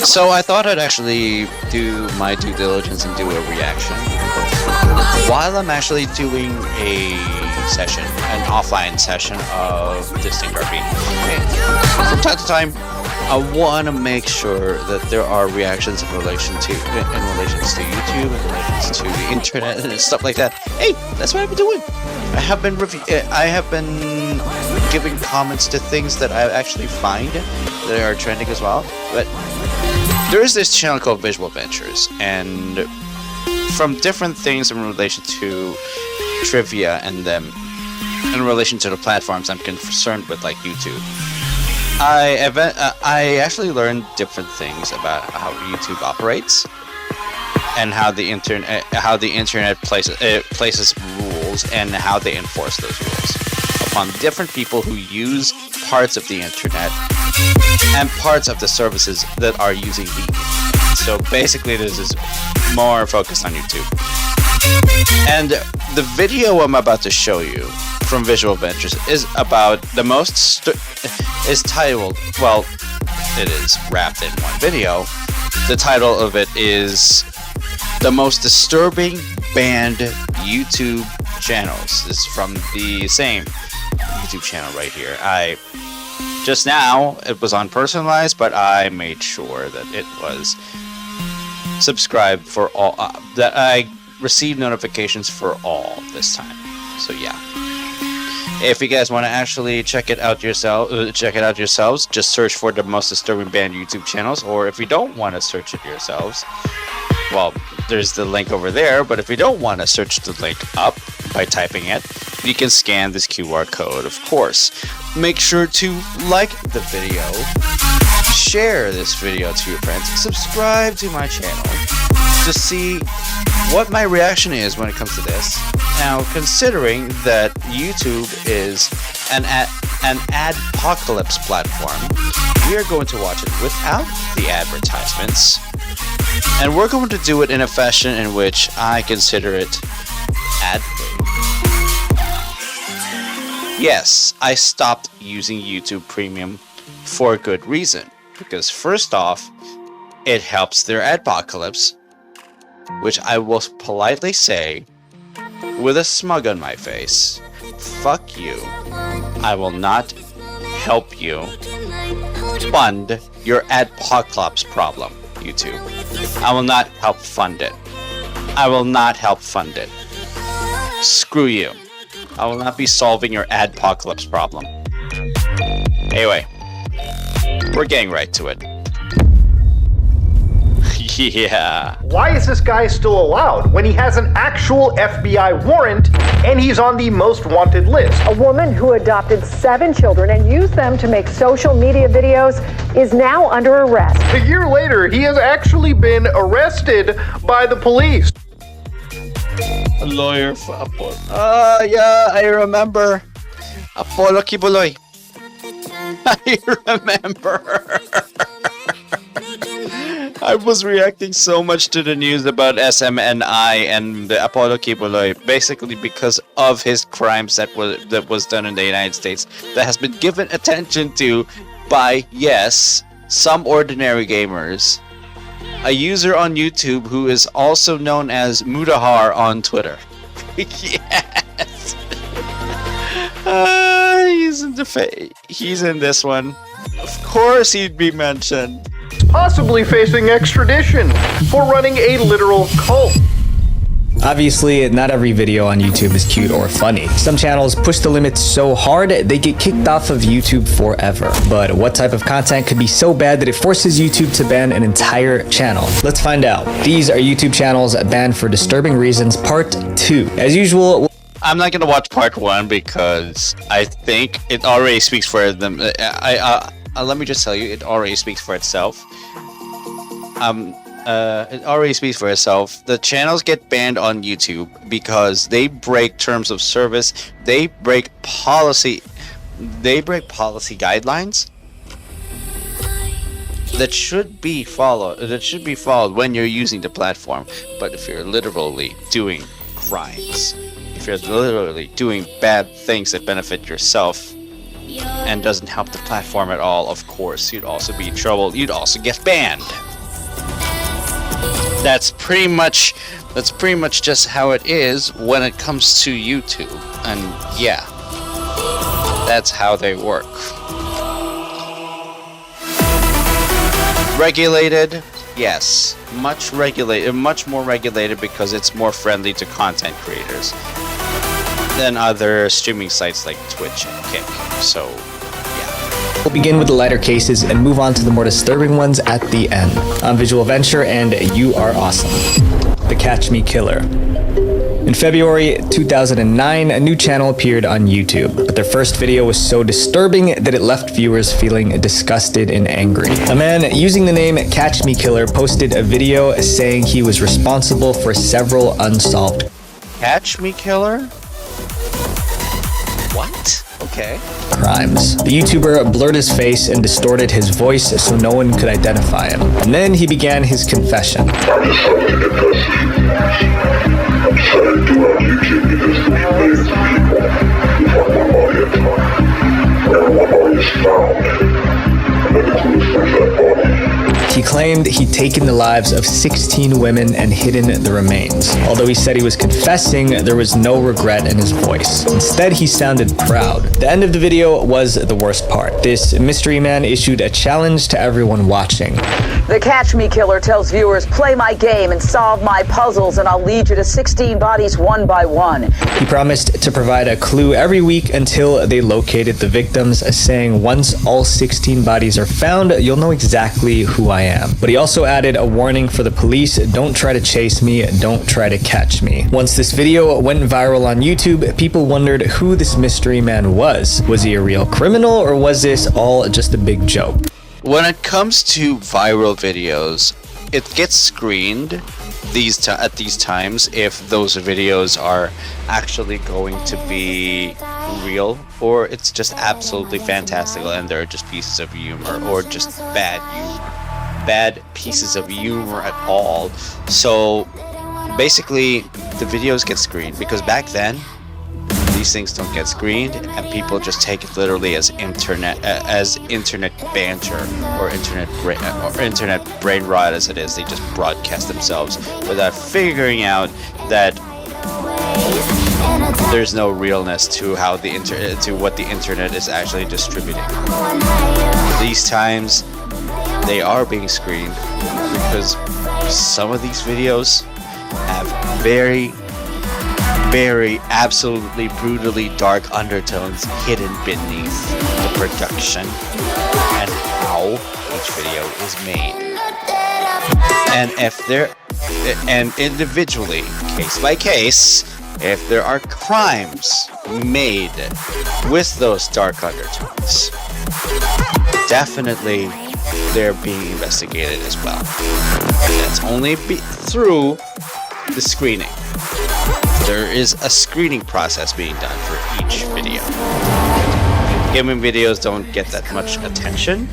So I thought I'd actually do my due diligence and do a reaction while I'm actually doing a session, an offline session of Distinct RP. From time to time, I want to make sure that there are reactions in relations to YouTube, in relations to the internet and stuff like that. Hey, that's what I've been doing. I have been giving comments to things that I actually find that are trending as well. But there is this channel called Visual Ventures, and from different things in relation to trivia and them, in relation to the platforms I'm concerned with, like YouTube, I actually learned different things about how YouTube operates and how the internet places rules and how they enforce those rules upon different people who use parts of the internet and parts of the services that are using the internet. So basically this is more focused on YouTube. And the video I'm about to show you from Visual Ventures is about the most is titled, well, it is wrapped in one video. The title of it is The Most Disturbing Banned YouTube Channels. This is from the same YouTube channel right here. Just now, it was on personalized, but I made sure that it was subscribed for all, that I received notifications for all this time. So yeah. If you guys want to actually check it out yourselves, just search for The Most Disturbing Banned YouTube Channels, or if you don't want to search it yourselves, well, there's the link over there, but if you don't want to search the link up by typing it, you can scan this QR code, of course. Make sure to like the video, share this video to your friends, subscribe to my channel to see what my reaction is when it comes to this. Now, considering that YouTube is an adpocalypse platform, we are going to watch it without the advertisements, and we're going to do it in a fashion in which I consider it ad-free. Yes, I stopped using YouTube Premium for a good reason, because first off, it helps their adpocalypse, which I will politely say with a smug on my face, fuck you. I will not help you fund your adpocalypse problem, YouTube. I will not help fund it. I will not help fund it. Screw you. I will not be solving your adpocalypse problem. Anyway, we're getting right to it. Yeah. Why is this guy still allowed when he has an actual FBI warrant and he's on the most wanted list? A woman who adopted 7 children and used them to make social media videos is now under arrest. A year later, he has actually been arrested by the police. A lawyer for Apollo. Yeah, I remember. Apollo Kibuloy. I remember. I was reacting so much to the news about SMNI and the Apollo Kibuloy, basically because of his crimes that was done in the United States, that has been given attention to by, yes, some ordinary gamers. A user on YouTube who is also known as Mudahar on Twitter. Yes. He's in this one. Of course he'd be mentioned. Possibly facing extradition for running a literal cult. Obviously, not every video on YouTube is cute or funny. Some channels push the limits so hard, they get kicked off of YouTube forever. But what type of content could be so bad that it forces YouTube to ban an entire channel? Let's find out. These are YouTube channels banned for disturbing reasons, part 2. As usual, I'm not gonna watch part 1 because I think it already speaks for them. Let me just tell you, it already speaks for itself. It already speaks for itself. The channels get banned on YouTube because they break terms of service. They break policy guidelines that should be followed. That should be followed when you're using the platform. But if you're literally doing crimes, if you're literally doing bad things that benefit yourself and doesn't help the platform at all, of course you'd also be in trouble. You'd also get banned. That's pretty much just how it is when it comes to YouTube. And yeah, that's how they work. Regulated, yes, much more regulated because it's more friendly to content creators than other streaming sites like Twitch and Kick. So yeah. We'll begin with the lighter cases and move on to the more disturbing ones at the end. I'm Visual Venture and you are awesome. The Catch Me Killer. In February 2009, a new channel appeared on YouTube, but their first video was so disturbing that it left viewers feeling disgusted and angry. A man using the name Catch Me Killer posted a video saying he was responsible for several unsolved Catch Me Killer? What? Okay. crimes. The YouTuber blurred his face and distorted his voice so no one could identify him. And then he began his confession. He claimed he'd taken the lives of 16 women and hidden the remains. Although he said he was confessing, there was no regret in his voice. Instead, he sounded proud. The end of the video was the worst part. This mystery man issued a challenge to everyone watching. The Catch Me Killer tells viewers, play my game and solve my puzzles and I'll lead you to 16 bodies one by one. He promised to provide a clue every week until they located the victims, saying once all 16 bodies are found, you'll know exactly who I am. But he also added a warning for the police, don't try to chase me, don't try to catch me. Once this video went viral on YouTube, people wondered who this mystery man was. Was he a real criminal or was this all just a big joke? When it comes to viral videos, it gets screened at these times if those videos are actually going to be real or it's just absolutely fantastical and they're just pieces of humor or just bad pieces of humor at all. So basically the videos get screened because back then these things don't get screened and people just take it literally as internet banter or internet brain rot as it is. They just broadcast themselves without figuring out that there's no realness to how to what the internet is actually distributing. These times they are being screened because some of these videos have very absolutely brutally dark undertones hidden beneath the production and how each video is made. And individually, case by case, if there are crimes made with those dark undertones, definitely they're being investigated as well. And that's only through the screening. There is a screening process being done for each video. Gaming videos don't get that much attention,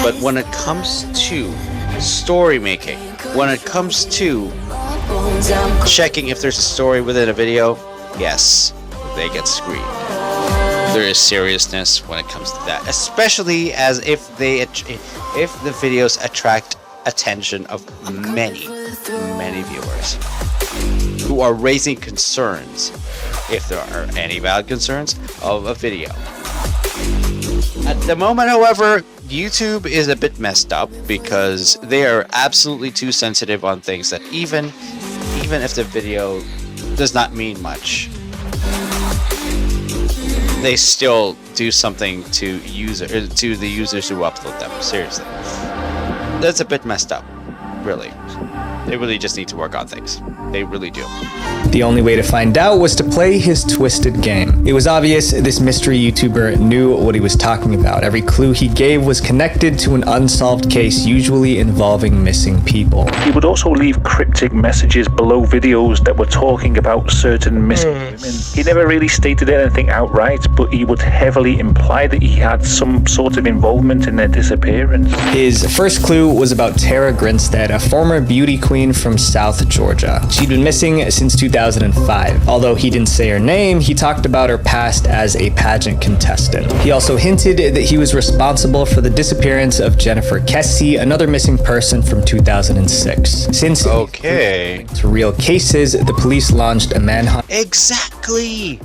but when it comes to story making, when it comes to checking if there's a story within a video, yes, they get screened. There is seriousness when it comes to that, especially as if the videos attract attention of many viewers who are raising concerns, if there are any valid concerns, of a video. At the moment, however, YouTube is a bit messed up because they are absolutely too sensitive on things that even if the video does not mean much, they still do something to the users who upload them. Seriously, that's a bit messed up, really. They really just need to work on things. They really do. The only way to find out was to play his twisted game. It was obvious this mystery YouTuber knew what he was talking about. Every clue he gave was connected to an unsolved case, usually involving missing people. He would also leave cryptic messages below videos that were talking about certain missing women. He never really stated anything outright, but he would heavily imply that he had some sort of involvement in their disappearance. His first clue was about Tara Grinstead, a former beauty queen queen from South Georgia. She'd been missing since 2005. Although he didn't say her name, he talked about her past as a pageant contestant. He also hinted that he was responsible for the disappearance of Jennifer Kessie, another missing person from 2006. Since to real cases, the police launched a manhunt. Exactly.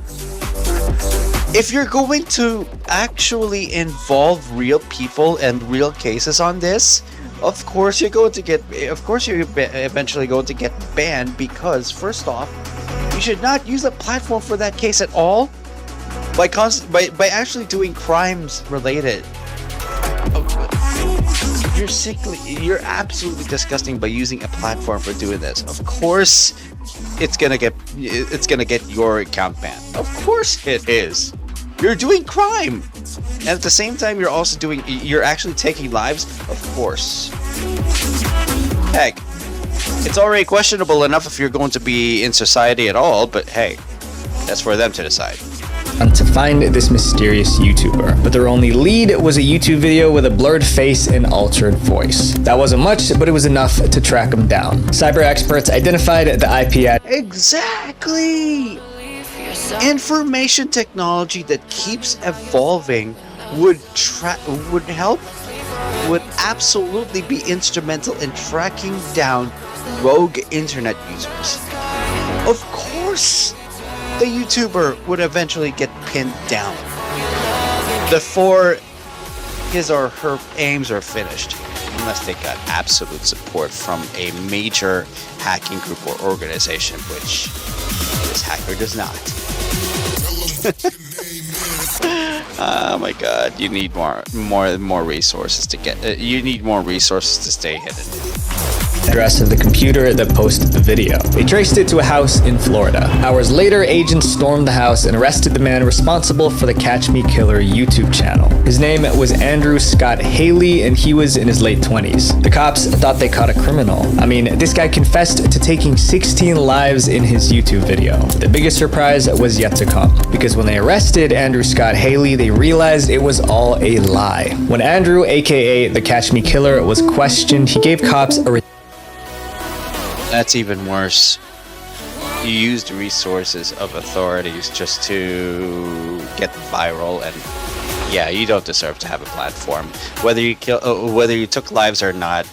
If you're going to actually involve real people and real cases on this, of course you're eventually going to get banned, because first off, you should not use a platform for that case at all by actually doing crimes related. You're absolutely disgusting by using a platform for doing this. Of course it's gonna get your account banned. Of course it is. You're doing crime, and at the same time you're actually taking lives. Of course. Heck, it's already questionable enough if you're going to be in society at all, but hey, that's for them to decide. To find this mysterious YouTuber, but their only lead was a YouTube video with a blurred face and altered voice. That wasn't much, but it was enough to track him down. Cyber experts identified the IP address. Exactly! Information technology that keeps evolving would absolutely be instrumental in tracking down rogue internet users. Of course, the YouTuber would eventually get pinned down before his or her aims are finished, unless they got absolute support from a major hacking group or organization, which this hacker does not. Oh my god, you need more resources to get you need more resources to stay hidden. Address of the computer that posted the video. They traced it to a house in Florida. Hours later, agents stormed the house and arrested the man responsible for the Catch Me Killer YouTube channel. His name was Andrew Scott Haley, and he was in his late 20s. The cops thought they caught a criminal. I mean, this guy confessed to taking 16 lives in his YouTube video. The biggest surprise was yet to come, because when they arrested Andrew Scott Haley, they realized it was all a lie. When Andrew, aka the Catch Me Killer, was questioned, he gave cops a That's even worse. You used resources of authorities just to get viral, and yeah, you don't deserve to have a platform. Whether you took lives or not,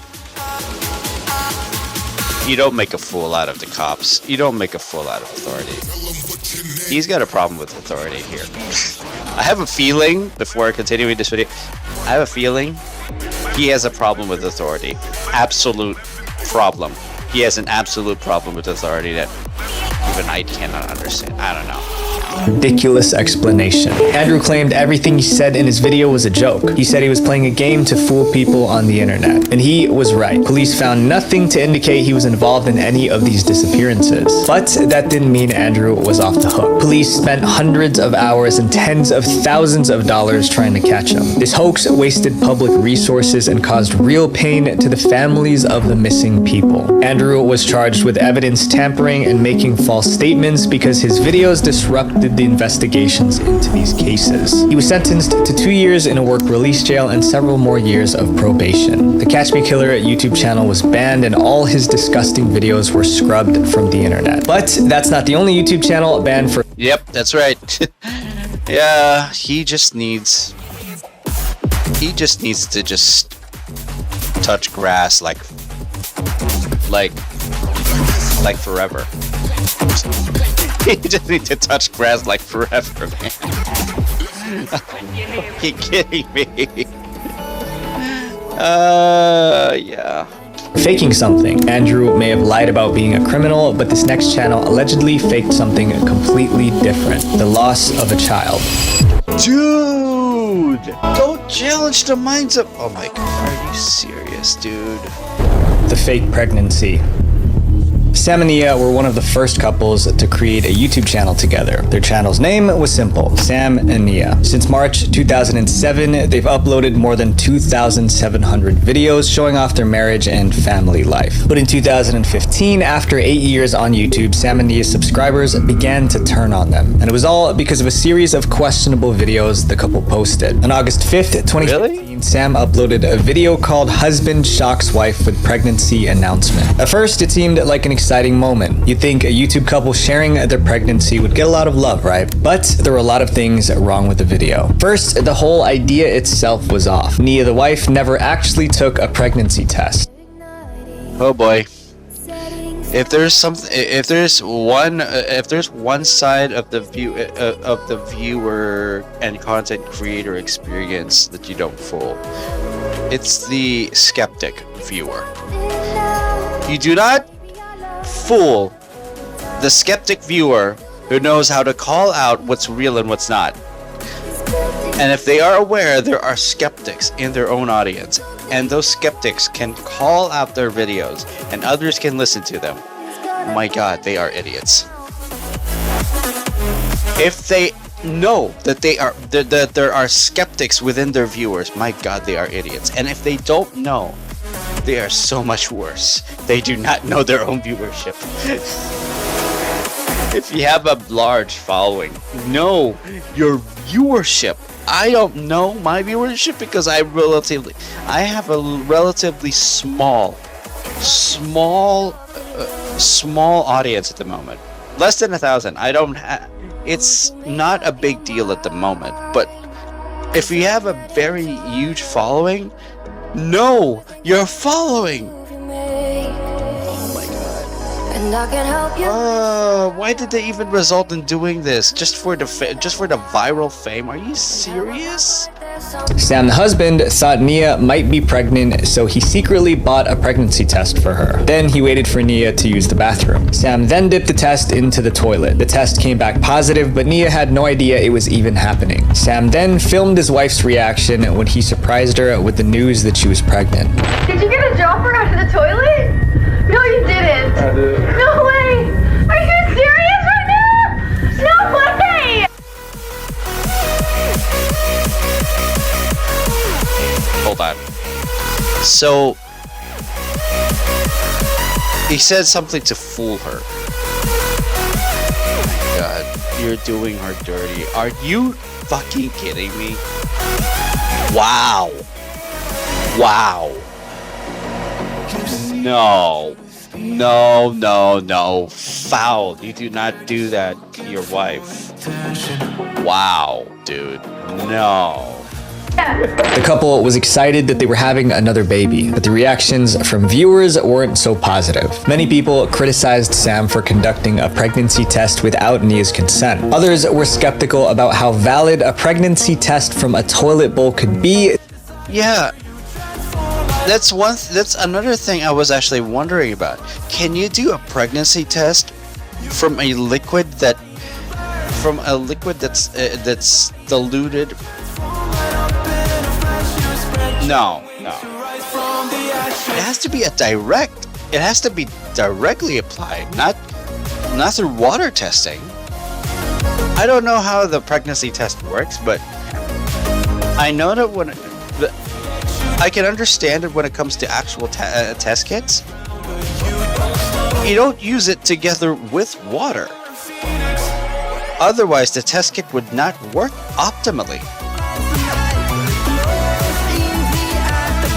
you don't make a fool out of the cops. You don't make a fool out of authority. He's got a problem with authority here. I have a feeling, before continuing this video, I have a feeling he has a problem with authority. Absolute problem. He has an absolute problem with authority that even I cannot understand. I don't know. Ridiculous explanation. Andrew claimed everything he said in his video was a joke. He said he was playing a game to fool people on the internet. And he was right. Police found nothing to indicate he was involved in any of these disappearances. But that didn't mean Andrew was off the hook. Police spent hundreds of hours and tens of thousands of dollars trying to catch him. This hoax wasted public resources and caused real pain to the families of the missing people. Andrew was charged with evidence tampering and making false statements because his videos disrupted the investigations into these cases. He was sentenced to 2 years in a work release jail and several more years of probation. The Catch Me Killer YouTube channel was banned and all his disgusting videos were scrubbed from the internet. But that's not the only YouTube channel banned for— Yep, that's right. Yeah, he just needs to just touch grass like forever. You just need to touch grass like forever, man. Are you kidding me? Yeah. faking something. Andrew may have lied about being a criminal, but this next channel allegedly faked something completely different. The loss of a child. Dude! Don't challenge the minds of— Oh my god, are you serious, dude? The fake pregnancy. Sam and Nia were one of the first couples to create a YouTube channel together. Their channel's name was simple, Sam and Nia. Since March 2007, they've uploaded more than 2,700 videos showing off their marriage and family life. But in 2015, after 8 years on YouTube, Sam and Nia's subscribers began to turn on them. And it was all because of a series of questionable videos the couple posted. On August 5th, 2015, Sam uploaded a video called Husband Shocks Wife with Pregnancy Announcement. At first, it seemed like an exciting moment. You'd think a YouTube couple sharing their pregnancy would get a lot of love, right? But there were a lot of things wrong with the video. First, the whole idea itself was off. Nia, the wife, never actually took a pregnancy test. Oh boy. If there's one side of the viewer and content creator experience that you don't fool, it's the skeptic viewer. You do not fool the skeptic viewer who knows how to call out what's real and what's not. And if they are aware there are skeptics in their own audience, and those skeptics can call out their videos and others can listen to them, my god, they are idiots. If they know that that there are skeptics within their viewers, my god, they are idiots. And if they don't know, they are so much worse. They do not know their own viewership. If you have a large following, know your viewership. I don't know my viewership because I have a relatively small audience at the moment. Less than 1,000. It's not a big deal at the moment, but if you have a very huge following, know your following. Oh my god. Why did they even result in doing this? Just for the viral fame? Are you serious? Sam, the husband, thought Nia might be pregnant, so he secretly bought a pregnancy test for her. Then he waited for Nia to use the bathroom. Sam then dipped the test into the toilet. The test came back positive, but Nia had no idea it was even happening. Sam then filmed his wife's reaction when he surprised her with the news that she was pregnant. Did you get a dropper out of the toilet? No, you didn't. I did. No way. Are you serious right now? No way. Hold on. So he said something to fool her. Oh my god, you're doing her dirty. Are you fucking kidding me? Wow. Wow. No. Foul. You do not do that to your wife. Wow, dude. No. The couple was excited that they were having another baby, but the reactions from viewers weren't so positive. Many people criticized Sam for conducting a pregnancy test without Nia's consent. Others were skeptical about how valid a pregnancy test from a toilet bowl could be. Yeah. That's another thing I was actually wondering about. Can you do a pregnancy test from a liquid that's diluted? No. It has to be it has to be directly applied, not through water testing. I don't know how the pregnancy test works, but I know that I can understand it when it comes to actual test kits. You don't use it together with water. Otherwise, the test kit would not work optimally.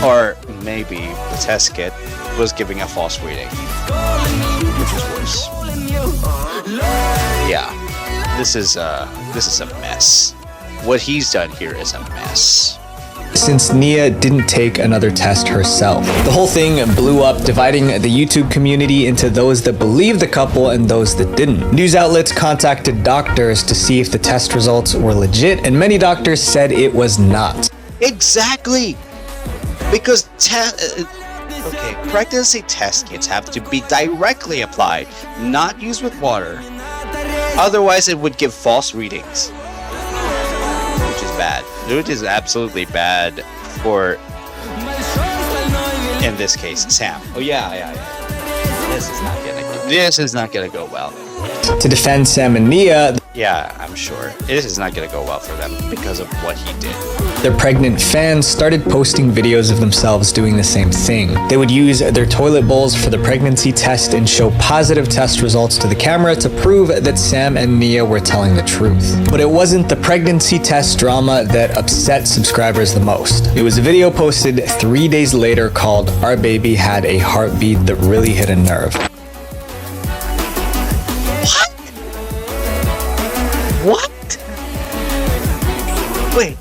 Or maybe the test kit was giving a false reading, which is worse. Yeah, this is a mess. What he's done here is a mess. Since Nia didn't take another test herself. The whole thing blew up, dividing the YouTube community into those that believed the couple and those that didn't. News outlets contacted doctors to see if the test results were legit, and many doctors said it was not. Exactly! Because pregnancy test kits have to be directly applied, not used with water. Otherwise, it would give false readings. Which is bad. Which is absolutely bad for, in this case, Sam. Oh yeah. This is not gonna go well. To defend Sam and Nia, Yeah, I'm sure. This is not gonna go well for them because of what he did. their pregnant fans started posting videos of themselves doing the same thing. They would use their toilet bowls for the pregnancy test and show positive test results to the camera to prove that Sam and Nia were telling the truth. But it wasn't the pregnancy test drama that upset subscribers the most. It was a video posted 3 days later called "Our Baby Had a Heartbeat That Really Hit a Nerve." What? Wait.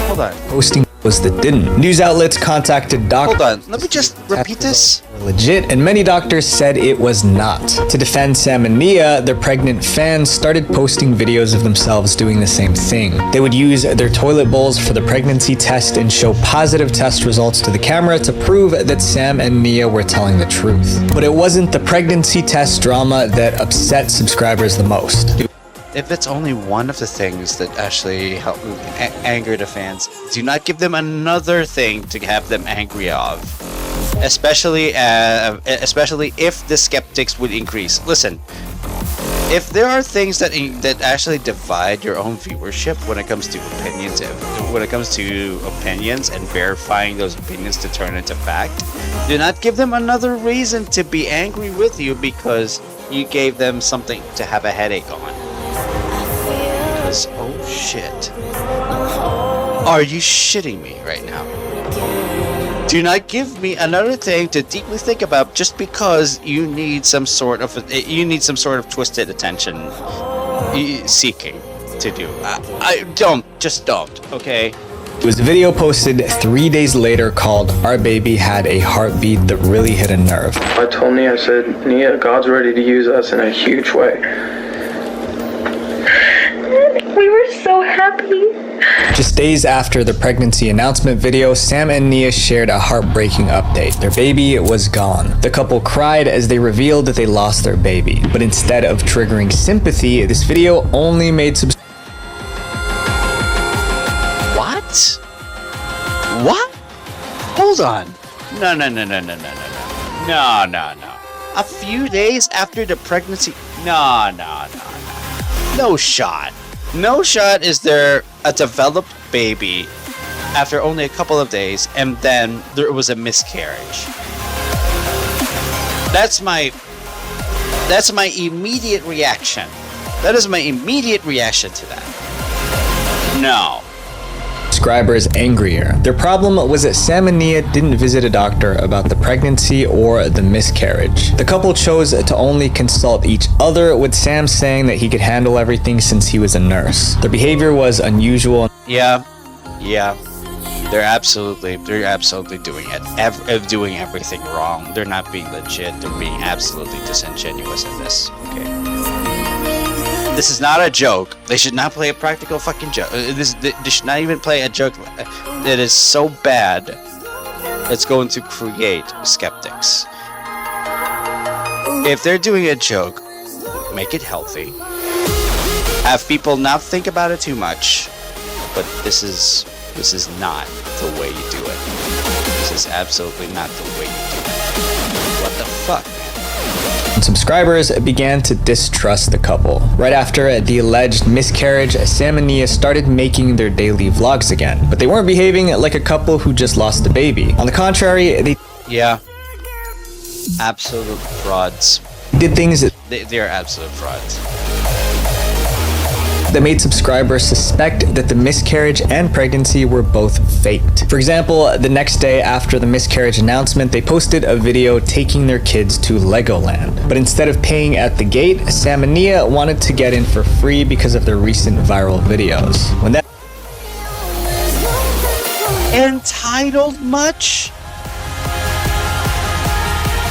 Hold on. Posting was that didn't. News outlets contacted doctors. Hold on. Let me just repeat this. Legit, and many doctors said it was not. To defend Sam and Nia, their pregnant fans started posting videos of themselves doing the same thing. They would use their toilet bowls for the pregnancy test and show positive test results to the camera to prove that Sam and Nia were telling the truth. But it wasn't the pregnancy test drama that upset subscribers the most. If it's only one of the things that actually help anger the fans, do not give them another thing to have them angry of. Especially if the skeptics would increase. Listen, if there are things that actually divide your own viewership when it comes to opinions, and verifying those opinions to turn into fact, do not give them another reason to be angry with you because you gave them something to have a headache on. Because, oh shit. Are you shitting me right now? Do not give me another thing to deeply think about just because you need some sort of twisted attention seeking to do. Just don't, okay? It was a video posted 3 days later called "Our Baby Had a Heartbeat That Really Hit a Nerve." I told Nia, I said, Nia, God's ready to use us in a huge way. We were so happy. Just days after the pregnancy announcement video, Sam and Nia shared a heartbreaking update. Their baby was gone. The couple cried as they revealed that they lost their baby. But instead of triggering sympathy, this video only made What? What? Hold on. No. A few days after the pregnancy? No. No shot. No shot is there a developed baby after only a couple of days and then there was a miscarriage. That's my immediate reaction. That is my immediate reaction to that. No. subscribers angrier. Their problem was that Sam and Nia didn't visit a doctor about the pregnancy or the miscarriage. The couple chose to only consult each other, with Sam saying that he could handle everything since he was a nurse. Their behavior was unusual. Yeah. They're absolutely doing everything wrong. They're not being legit. They're being absolutely disingenuous in this. Okay. This is not a joke. They should not play a practical fucking joke. They should not even play a joke that is so bad it's going to create skeptics. If they're doing a joke, make it healthy. Have people not think about it too much. But this is not the way you do it. This is absolutely not the way you do it. What the fuck, man? Subscribers began to distrust the couple. Right after the alleged miscarriage, Sam and Nia started making their daily vlogs again, but they weren't behaving like a couple who just lost a baby. On the contrary, they absolute frauds. Did things that they're absolute frauds. That made subscribers suspect that the miscarriage and pregnancy were both faked. For example, the next day after the miscarriage announcement, they posted a video taking their kids to Legoland. But instead of paying at the gate, Sam and Nia wanted to get in for free because of their recent viral videos. When that entitled much?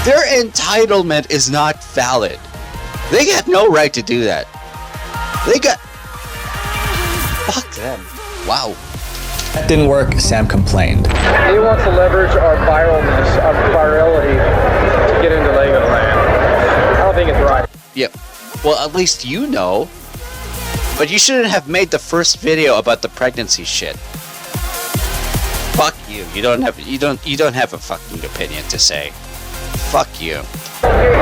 Their entitlement is not valid. They got no right to do that. Fuck them. Wow. That didn't work, Sam complained. He wants to leverage our viralness, our virality, to get into Legoland. I don't think it's right. Yep. Well, at least you know. But you shouldn't have made the first video about the pregnancy shit. Fuck you. You don't have a fucking opinion to say. Fuck you.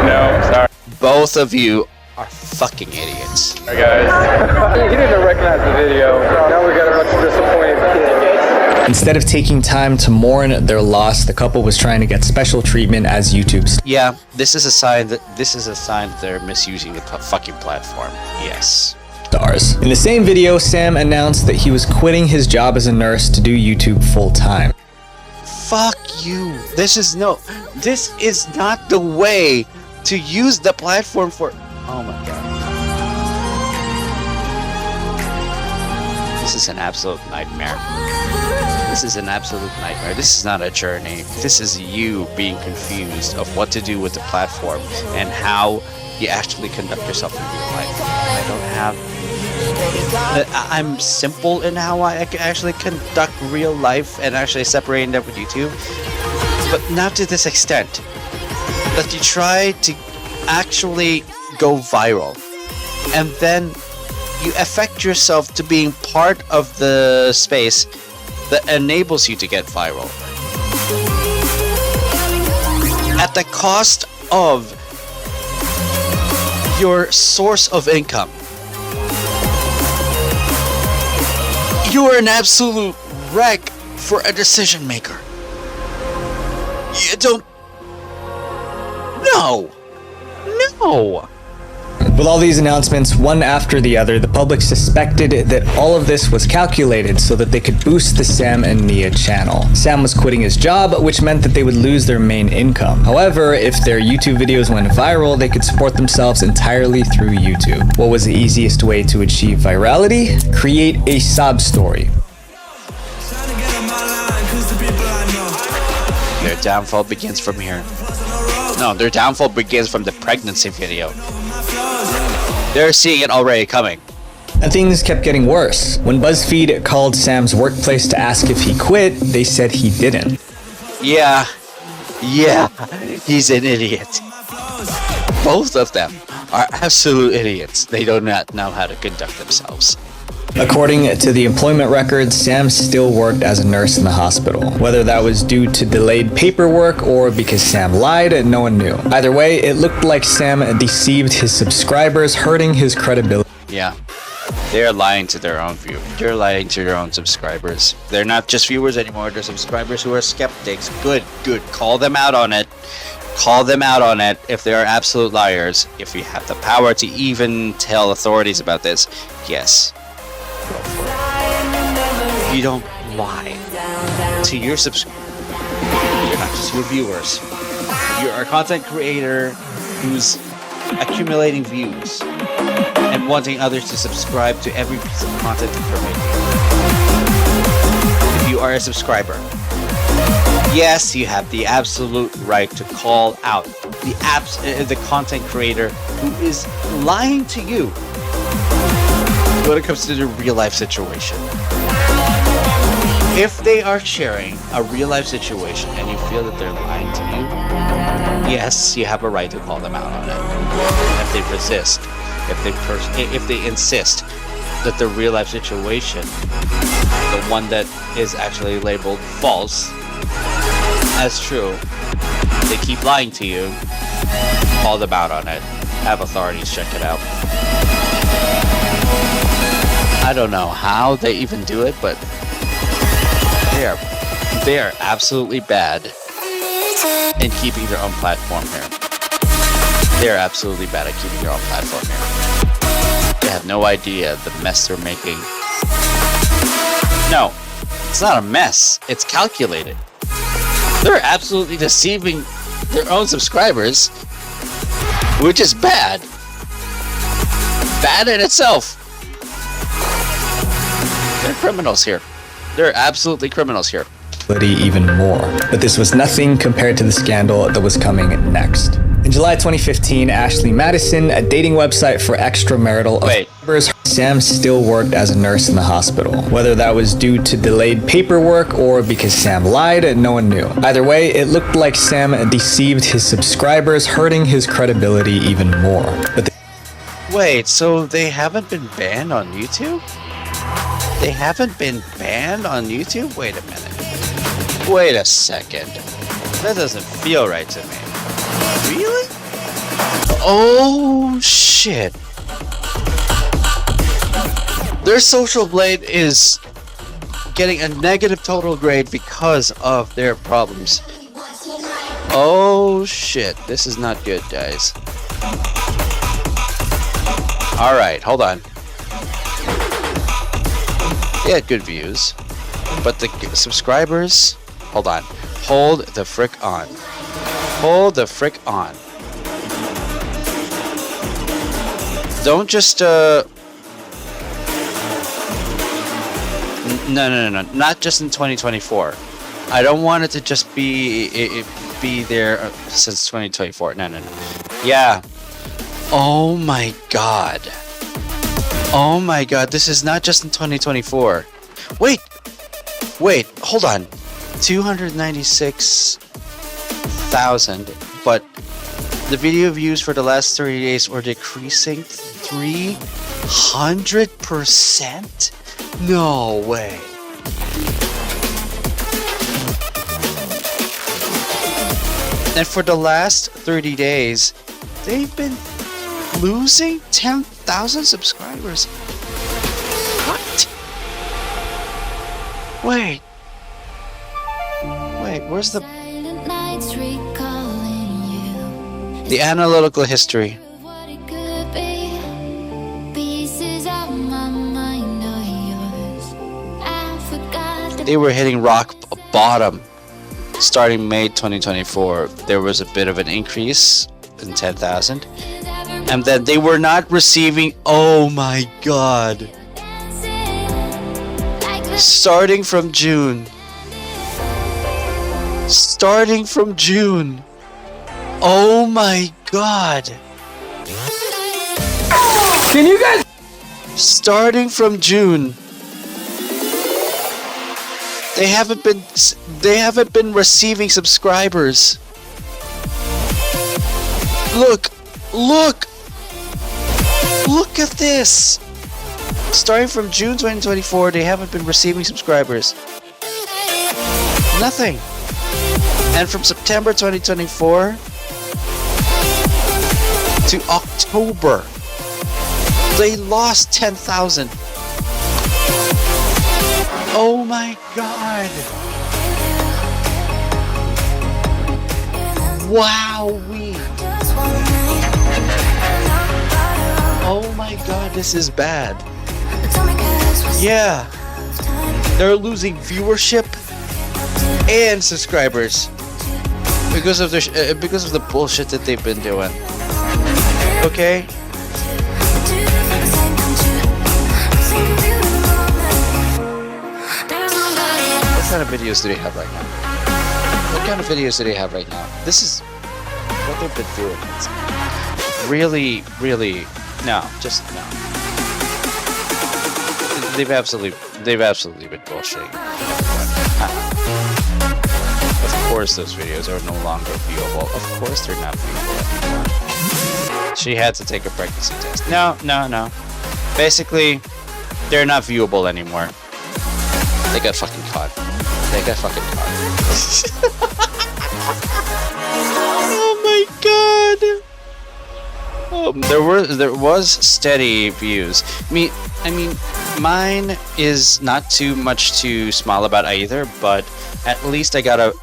No, sorry. Both of you are fucking idiots. Sorry, guys. He didn't recognize the video. Now we got a bunch of disappointed kids. Instead of taking time to mourn their loss, the couple was trying to get special treatment as YouTube's Yeah, this is a sign that they're misusing the fucking platform. Yes. stars. In the same video, Sam announced that he was quitting his job as a nurse to do YouTube full time. Fuck you. This is not the way to use the platform for. Oh my god. This is an absolute nightmare. This is an absolute nightmare. This is not a journey. This is you being confused of what to do with the platform and how you actually conduct yourself in real life. I don't have. I'm simple in how I actually conduct real life and actually separating that with YouTube, but not to this extent. That you try to actually go viral, and then you affect yourself to being part of the space that enables you to get viral at the cost of your source of income. You are an absolute wreck for a decision maker. You don't. No. With all these announcements, one after the other, the public suspected that all of this was calculated so that they could boost the Sam and Nia channel. Sam was quitting his job, which meant that they would lose their main income. However, if their YouTube videos went viral, they could support themselves entirely through YouTube. What was the easiest way to achieve virality? Create a sob story. Their downfall begins from here. No, their downfall begins from the pregnancy video. They're seeing it already coming. And things kept getting worse. When BuzzFeed called Sam's workplace to ask if he quit, they said he didn't. Yeah, he's an idiot. Both of them are absolute idiots. They do not know how to conduct themselves. According to the employment records, Sam still worked as a nurse in the hospital. Whether that was due to delayed paperwork or because Sam lied, no one knew. Either way, it looked like Sam deceived his subscribers, hurting his credibility. Yeah, they're lying to their own viewers. They're lying to their own subscribers. They're not just viewers anymore, they're subscribers who are skeptics. Good. Call them out on it. Call them out on it if they are absolute liars. If you have the power to even tell authorities about this, yes. You don't lie to your subscribers. You're not just your viewers. You're a content creator who's accumulating views and wanting others to subscribe to every piece of content that you're making. If you are a subscriber, yes, you have the absolute right to call out the content creator who is lying to you when it comes to the real life situation. If they are sharing a real life situation and you feel that they're lying to you, yes, you have a right to call them out on it. If they resist, if they insist that the real life situation, the one that is actually labeled false, as true, they keep lying to you, call them out on it. Have authorities check it out. I don't know how they even do it, but they are absolutely bad in keeping their own platform here. They are absolutely bad at keeping their own platform here. They have no idea the mess they're making. No, it's not a mess. It's calculated. They're absolutely deceiving their own subscribers, which is bad. Bad in itself. They're criminals here. They're absolutely criminals here. Even more. But this was nothing compared to the scandal that was coming next. In July 2015, Ashley Madison, a dating website for extramarital affairs, Sam still worked as a nurse in the hospital. Whether that was due to delayed paperwork or because Sam lied, no one knew. Either way, it looked like Sam deceived his subscribers, hurting his credibility even more. But wait, so they haven't been banned on YouTube? They haven't been banned on YouTube? Wait a minute. Wait a second. That doesn't feel right to me. Really? Oh shit. Their social blade is getting a negative total grade because of their problems. Oh shit, this is not good, guys. Alright, hold on. They had good views, but the subscribers... Hold on. Hold the frick on. Hold the frick on. Don't just, No, not just in 2024. I don't want it to just be there since 2024. No. Yeah. Oh my god. Oh my god, this is not just in 2024. Wait, hold on. 296,000, but the video views for the last 30 days were decreasing 300%? No way. And for the last 30 days, they've been losing 10,000 subscribers. What? Wait, where's the analytical history? They were hitting rock bottom starting May 2024. There was a bit of an increase in 10,000, and then they were not receiving. Oh my god. Starting from June. Oh my god. Can you guys? Starting from June. They haven't been receiving subscribers. Look at this. Starting from June 2024, they haven't been receiving subscribers. Nothing. And from September 2024 to October, they lost 10,000. Oh my god. Wowee. Oh my god, this is bad. Yeah. They're losing viewership and subscribers because of the bullshit that they've been doing. Okay? What kind of videos do they have right now? This is what they've been doing. It's really, no. They've absolutely been bullshitting. Of course those videos are no longer viewable. Of course they're not viewable anymore. She had to take a pregnancy test. No. Basically, they're not viewable anymore. They got fucking caught. Oh my god. There was steady views. I mean, mine is not too much to smile about either, but at least I got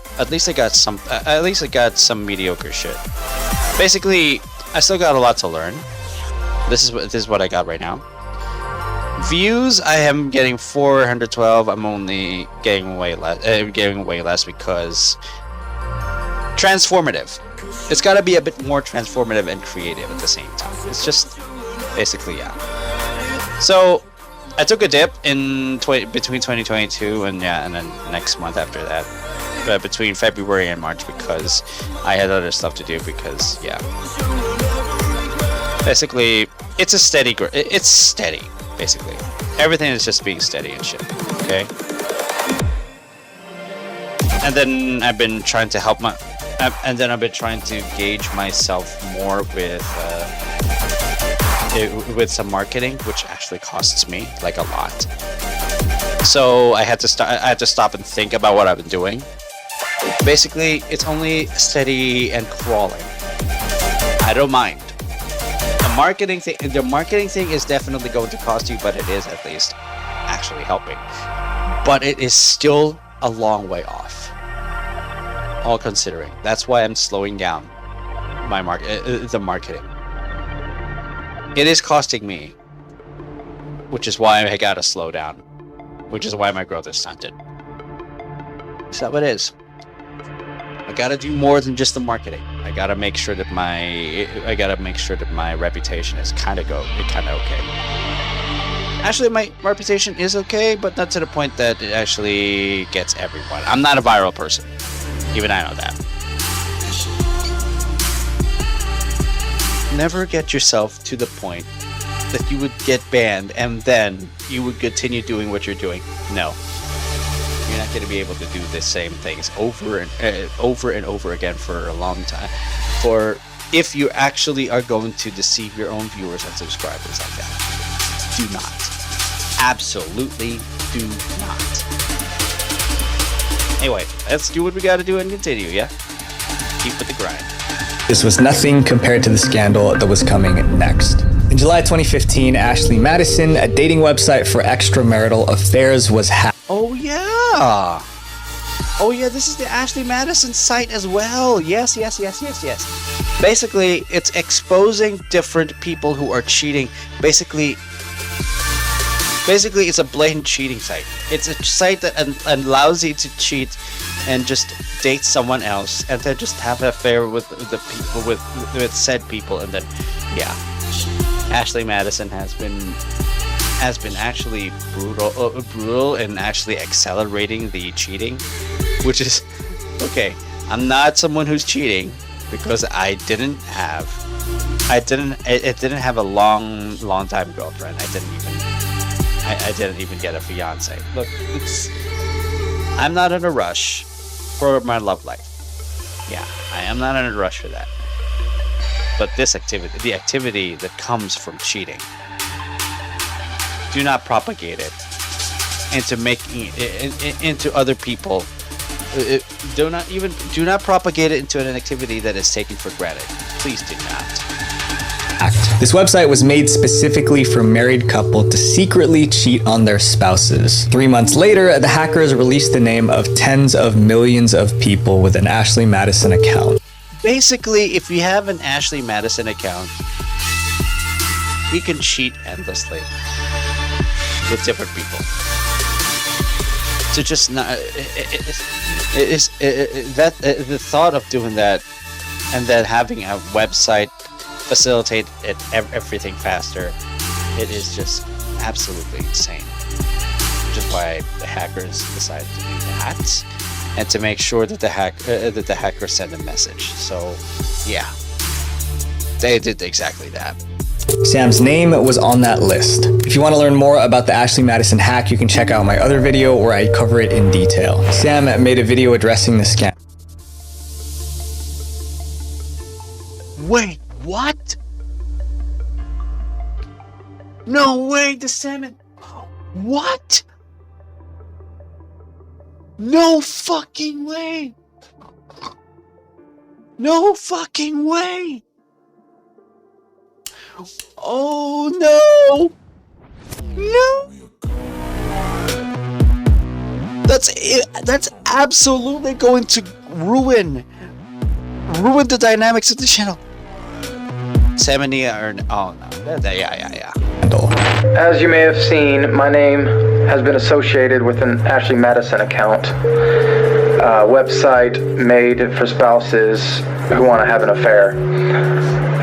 some mediocre shit. Basically, I still got a lot to learn. This is what I got right now. Views, I am getting 412. I'm only getting way less because transformative. It's got to be a bit more transformative and creative at the same time. It's just basically, yeah. So I took a dip in between 2022 and then next month after that, between February and March, because I had other stuff to do. Because yeah, basically it's a steady. It's steady. Basically, everything is just being steady and shit. Okay. And then I've been trying to gauge myself more with some marketing, which actually costs me like a lot. So I had to stop and think about what I've been doing. Basically, it's only steady and crawling. I don't mind. The marketing thing is definitely going to cost you, but it is at least actually helping. But it is still a long way off, all considering. That's why I'm slowing down my the marketing. It is costing me, which is why I gotta slow down, which is why my growth is stunted. Is that what it is? I gotta do more than just the marketing. I gotta make sure that my reputation is kind of okay. Actually, my reputation is okay, but not to the point that it actually gets everyone. I'm not a viral person. Even I know that. Never get yourself to the point that you would get banned and then you would continue doing what you're doing. No. You're not going to be able to do the same things over and over again for a long time. For if you actually are going to deceive your own viewers and subscribers like that, do not. Absolutely do not. Anyway, let's do what we got to do and continue, yeah? Keep with the grind. This was nothing compared to the scandal that was coming next. In July 2015, Ashley Madison, a dating website for extramarital affairs, was hacked. Oh yeah! Oh yeah, this is the Ashley Madison site as well. Yes. Basically, it's exposing different people who are cheating. Basically, it's a blatant cheating site. It's a site that allows you to cheat and just date someone else and then just have an affair with the people with said people, and then yeah. Ashley Madison has been actually brutal and actually accelerating the cheating, which is okay. I'm not someone who's cheating because I didn't have a long time girlfriend. I didn't even get a fiance. Look, I'm not in a rush for my love life. Yeah, I am not in a rush for that. But this activity, the activity that comes from cheating, do not propagate it into making it into other people. Do not propagate it into an activity that is taken for granted. Please do not. This website was made specifically for married couple to secretly cheat on their spouses. 3 months later, the hackers released the name of tens of millions of people with an Ashley Madison account. Basically, if you have an Ashley Madison account, we can cheat endlessly with different people. To just not, the thought of doing that and then having a website facilitate everything faster, it is just absolutely insane. Which is why the hackers decided to do that, and to make sure that the hacker sent a message. So yeah, they did exactly that. Sam's name was on that list. If you want to learn more about the Ashley Madison hack, you can check out my other video where I cover it in detail. Sam made a video addressing the scam. Wait, what? No way, the salmon. What? No fucking way. No fucking way. Oh no. No. That's absolutely going to ruin the dynamics of the channel. Samania or oh no. Yeah. As you may have seen, my name has been associated with an Ashley Madison account, website made for spouses who want to have an affair.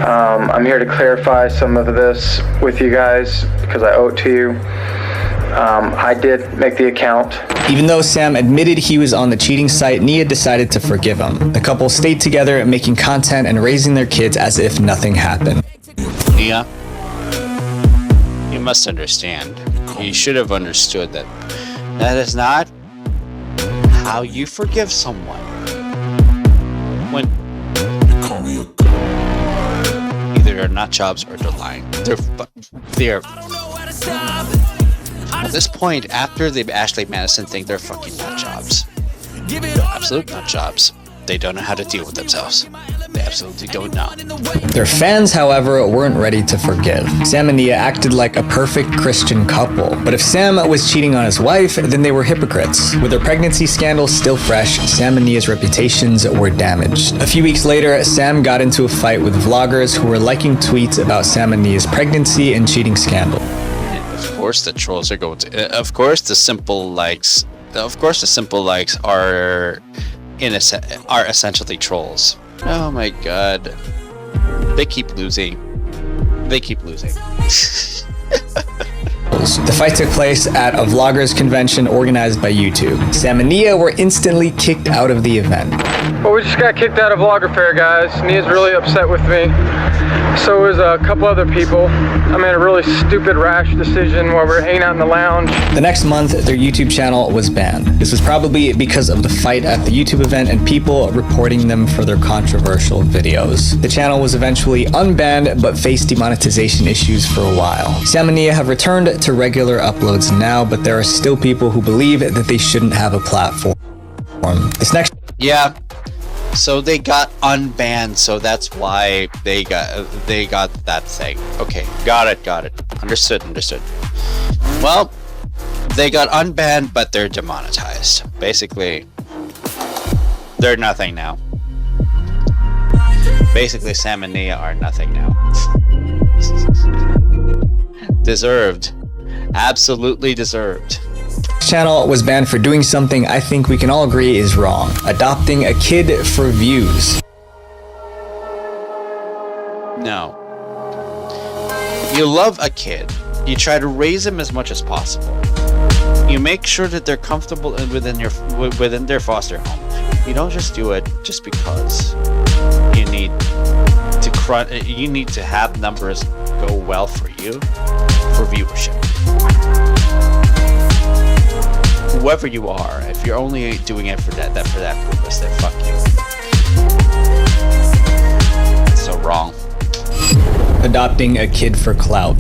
I'm here to clarify some of this with you guys because I owe it to you. I did make the account. Even though Sam admitted he was on the cheating site, Nia decided to forgive him. The couple stayed together, making content and raising their kids as if nothing happened. Nia, you must understand. You should have understood that is not how you forgive someone. When either they're not jobs or they're lying. They're at this point, after the Ashley Madison thing, they're fucking nut jobs. Absolute nut jobs. They don't know how to deal with themselves. They absolutely don't know. Their fans, however, weren't ready to forgive. Sam and Nia acted like a perfect Christian couple, but if Sam was cheating on his wife, then they were hypocrites. With their pregnancy scandal still fresh, Sam and Nia's reputations were damaged. A few weeks later, Sam got into a fight with vloggers who were liking tweets about Sam and Nia's pregnancy and cheating scandal. Of course the trolls are going to... of course the simple likes... Of course the simple likes are essentially trolls. Oh my god. They keep losing. They keep losing. The fight took place at a vloggers convention organized by YouTube. Sam and Nia were instantly kicked out of the event. Well, we just got kicked out of Vlogger Fair, guys. Nia's really upset with me. So is a couple other people. I made a really stupid, rash decision while we were hanging out in the lounge. The next month, their YouTube channel was banned. This was probably because of the fight at the YouTube event and people reporting them for their controversial videos. The channel was eventually unbanned, but faced demonetization issues for a while. Sam and Nia have returned to regular uploads now, but there are still people who believe that they shouldn't have a platform. This next... Yeah. So they got unbanned, so that's why they got that thing. Okay, got it. Understood. Well, they got unbanned, but they're demonetized. Basically, they're nothing now. Basically, Sam and Nia are nothing now. Deserved. Absolutely deserved. Channel was banned for doing something I think we can all agree is wrong. Adopting a kid for views. No. You love a kid. You try to raise them as much as possible. You make sure that they're comfortable within their foster home. You don't just do it just because you need to have numbers go well for you for viewership. Whoever you are, if you're only doing it for that purpose, then fuck you. It's so wrong. Adopting a kid for clout.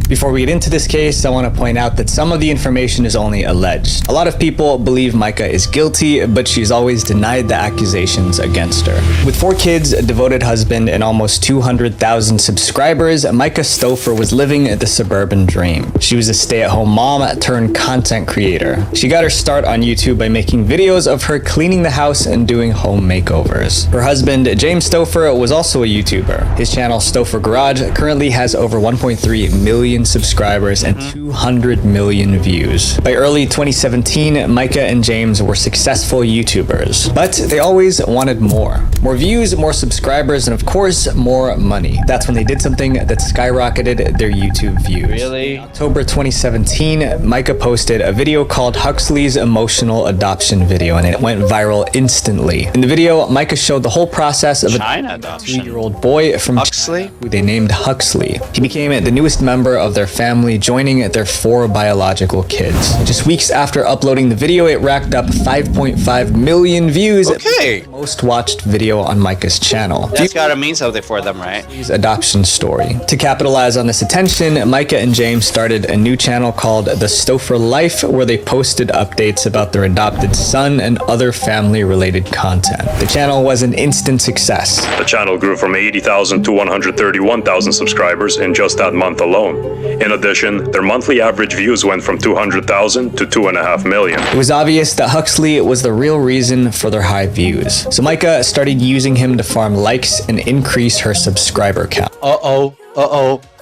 Before we get into this case, I want to point out that some of the information is only alleged. A lot of people believe Micah is guilty, but she's always denied the accusations against her. With 4 kids, a devoted husband, and almost 200,000 subscribers, Micah Stouffer was living the suburban dream. She was a stay-at-home mom turned content creator. She got her start on YouTube by making videos of her cleaning the house and doing home makeovers. Her husband, James Stouffer, was also a YouTuber. His channel, Stouffer Garage, currently has over 1.3 million subscribers and 200 million views. By early 2017, Micah and James were successful YouTubers, but they always wanted more. More views, more subscribers, and of course, more money. That's when they did something that skyrocketed their YouTube views. Really? In October 2017, Micah posted a video called Huxley's Emotional Adoption Video, and it went viral instantly. In the video, Micah showed the whole process of a 2-year-old boy from Huxley, who they named Huxley. He became the newest member of their family, joining their 4 biological kids. Just weeks after uploading the video, it racked up 5.5 million views. Okay. Most watched video on Micah's channel. That's gotta mean something for them, right? His adoption story. To capitalize on this attention, Micah and James started a new channel called The Stouffer Life, where they posted updates about their adopted son and other family-related content. The channel was an instant success. The channel grew from 80,000 to 131,000 subscribers in just that month alone. In addition, their monthly average views went from 200,000 to 2.5 million. It was obvious that Huxley was the real reason for their high views. So Micah started using him to farm likes and increase her subscriber count.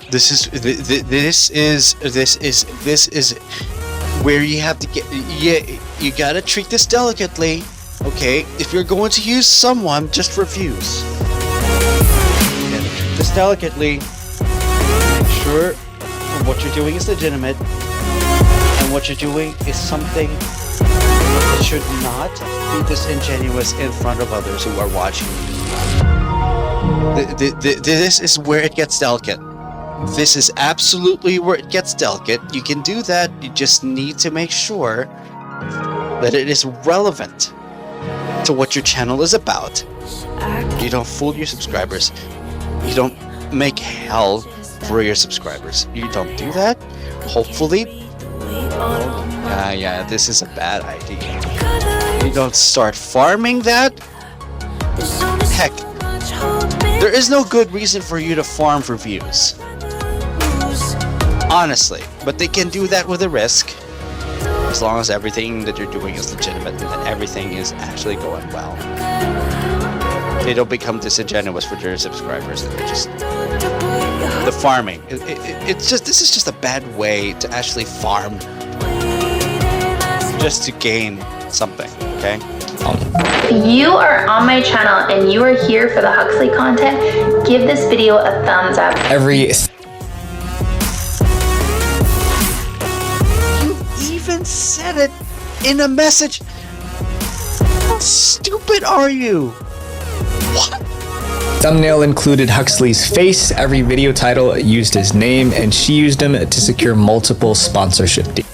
This is where you have to get. Yeah, you gotta treat this delicately. Okay, if you're going to use someone just for views, you gotta treat this delicately. Make sure what you're doing is legitimate, and what you're doing is something that should not be disingenuous in front of others who are watching. This is where it gets delicate. This is absolutely where it gets delicate. You can do that, you just need to make sure that it is relevant to what your channel is about. You don't fool your subscribers. You don't make hell for your subscribers. You don't do that. Hopefully. Yeah, this is a bad idea. You don't start farming that. heck, there is no good reason for you to farm for views. Honestly, but they can do that with a risk, as long as everything that you're doing is legitimate and that everything is actually going well. They don't become disingenuous for their subscribers. They're just the farming. This is just a bad way to actually farm just to gain something. Okay. If you are on my channel and you are here for the Huxley content, give this video a thumbs up. You even said it in a message. How stupid are you? What? Thumbnail included Huxley's face, every video title used his name, and she used him to secure multiple sponsorship deals.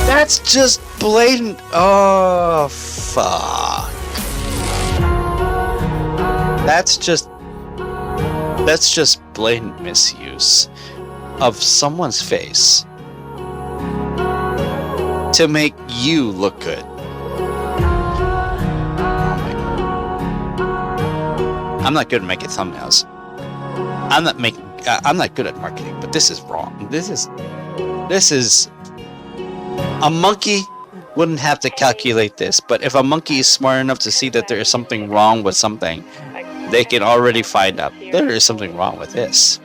That's just blatant. Oh, fuck. That's just blatant misuse of someone's face to make you look good. I'm not good at making thumbnails. I'm not good at marketing, but this is wrong. This is a monkey wouldn't have to calculate this, but if a monkey is smart enough to see that there is something wrong with something, they can already find out there is something wrong with this.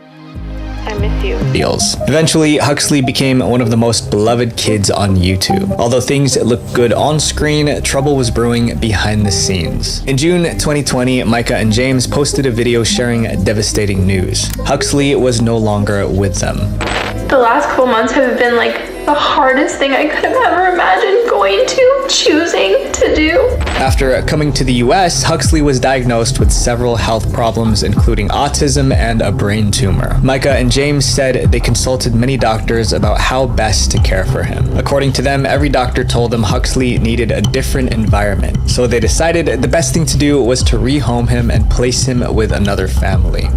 I miss you. Deals. Eventually, Huxley became one of the most beloved kids on YouTube. Although things looked good on screen, trouble was brewing behind the scenes. In June 2020, Micah and James posted a video sharing devastating news. Huxley was no longer with them. The last couple months have been like the hardest thing I could have ever imagined choosing to do. After coming to the US, Huxley was diagnosed with several health problems, including autism and a brain tumor. Micah and James said they consulted many doctors about how best to care for him. According to them, every doctor told them Huxley needed a different environment, so they decided the best thing to do was to rehome him and place him with another family.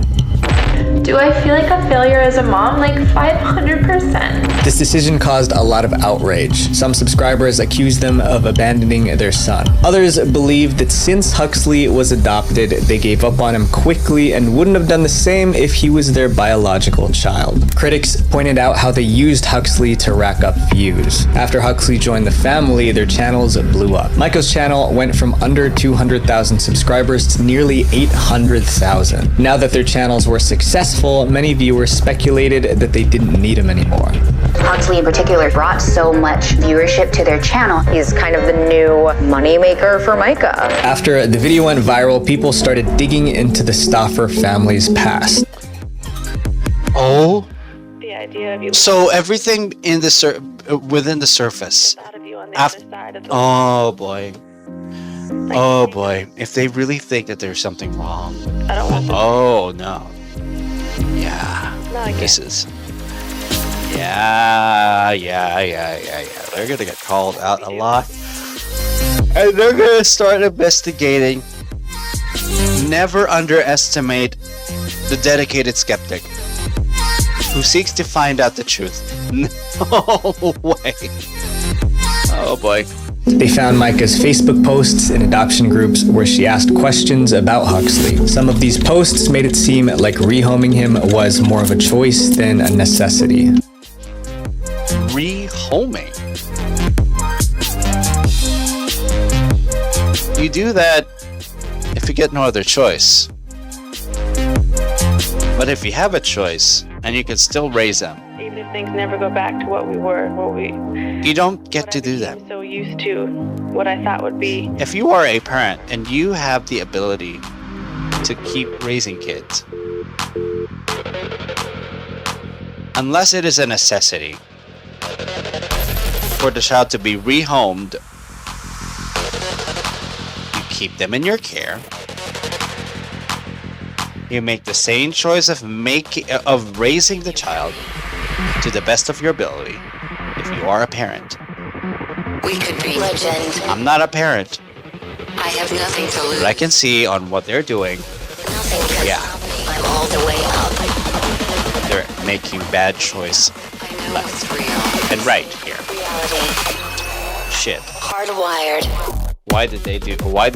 Do I feel like a failure as a mom? Like 500%. This decision caused a lot of outrage. Some subscribers accused them of abandoning their son. Others believed that since Huxley was adopted, they gave up on him quickly and wouldn't have done the same if he was their biological child. Critics pointed out how they used Huxley to rack up views. After Huxley joined the family, their channels blew up. Micah's channel went from under 200,000 subscribers to nearly 800,000. Now that their channels were successful, many viewers speculated that they didn't need him anymore. Huxley in particular brought so much viewership to their channel. He's kind of the new moneymaker for Micah. After the video went viral, people started digging into the Stauffer family's past. Oh. The idea of you. So everything in the within the surface. Oh boy. Oh boy. If they really think that there's something wrong. I don't want to. Oh no. Yeah. This is. Yeah. They're gonna get called out a lot. And they're gonna start investigating. Never underestimate the dedicated skeptic who seeks to find out the truth. No way. Oh boy. They found Micah's Facebook posts in adoption groups where she asked questions about Huxley. Some of these posts made it seem like rehoming him was more of a choice than a necessity. Rehoming? You do that if you get no other choice. But if you have a choice and you can still raise them, Even if things never go back to what we were, you don't get to do that. I'm so used to what I thought would be. If you are a parent and you have the ability to keep raising kids, unless it is a necessity for the child to be rehomed, you keep them in your care. You make the same choice of raising the child to the best of your ability if you are a parent. We could be legend. I'm not a parent. I have nothing to lose. But I can see on what they're doing. Nothing can Yeah. stop me. I'm all the way up. They're making bad choice I know left it's real. and right here. Reality. Shit. Hardwired. Why did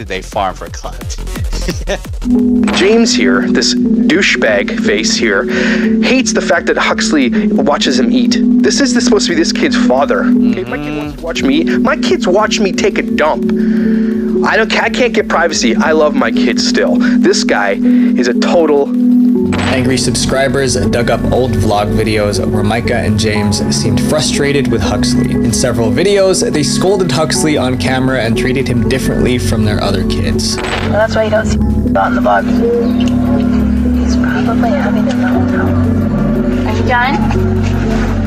they farm for clout? James here, this douchebag face here, hates the fact that Huxley watches him eat. This is supposed to be this kid's father. Okay, my kid wants to watch me eat. My kids watch me take a dump. I can't get privacy. I love my kids still. This guy is a total... Angry subscribers dug up old vlog videos where Micah and James seemed frustrated with Huxley. In several videos, they scolded Huxley on camera and treated him differently from their other kids. Well, that's why you don't see on the vlog. He's probably having a meltdown. Are you done?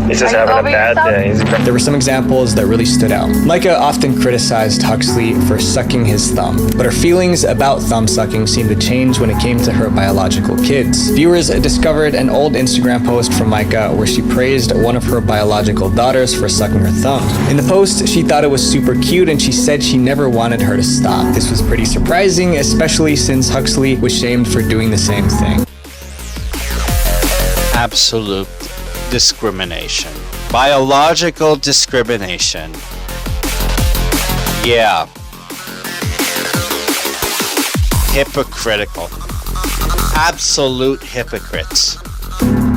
He's just having a bad day. There were some examples that really stood out. Micah often criticized Huxley for sucking his thumb, but her feelings about thumb sucking seemed to change when it came to her biological kids. Viewers discovered an old Instagram post from Micah where she praised one of her biological daughters for sucking her thumb. In the post, she thought it was super cute and she said she never wanted her to stop. This was pretty surprising, especially since Huxley was shamed for doing the same thing. Absolute discrimination. Biological discrimination. Yeah. Hypocritical. Absolute hypocrites.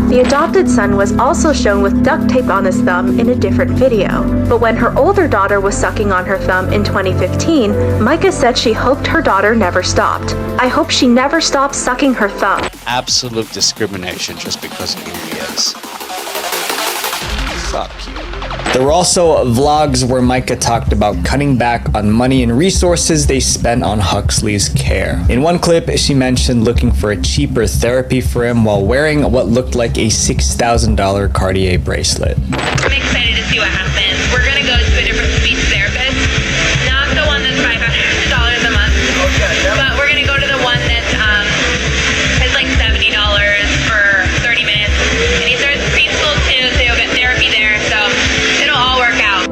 The adopted son was also shown with duct tape on his thumb in a different video. But when her older daughter was sucking on her thumb in 2015, Micah said she hoped her daughter never stopped. I hope she never stops sucking her thumb. Absolute discrimination just because of who he is. Fuck you. There were also vlogs where Micah talked about cutting back on money and resources they spent on Huxley's care. In one clip, she mentioned looking for a cheaper therapy for him while wearing what looked like a $6,000 Cartier bracelet. I'm excited to see what happens. We're gonna go to a different speech therapist, not the one that's $500 a month, but we're gonna go to the one that's is like $70 for 30 minutes. And he starts preschool too, so you'll get therapy there. So it'll all work out.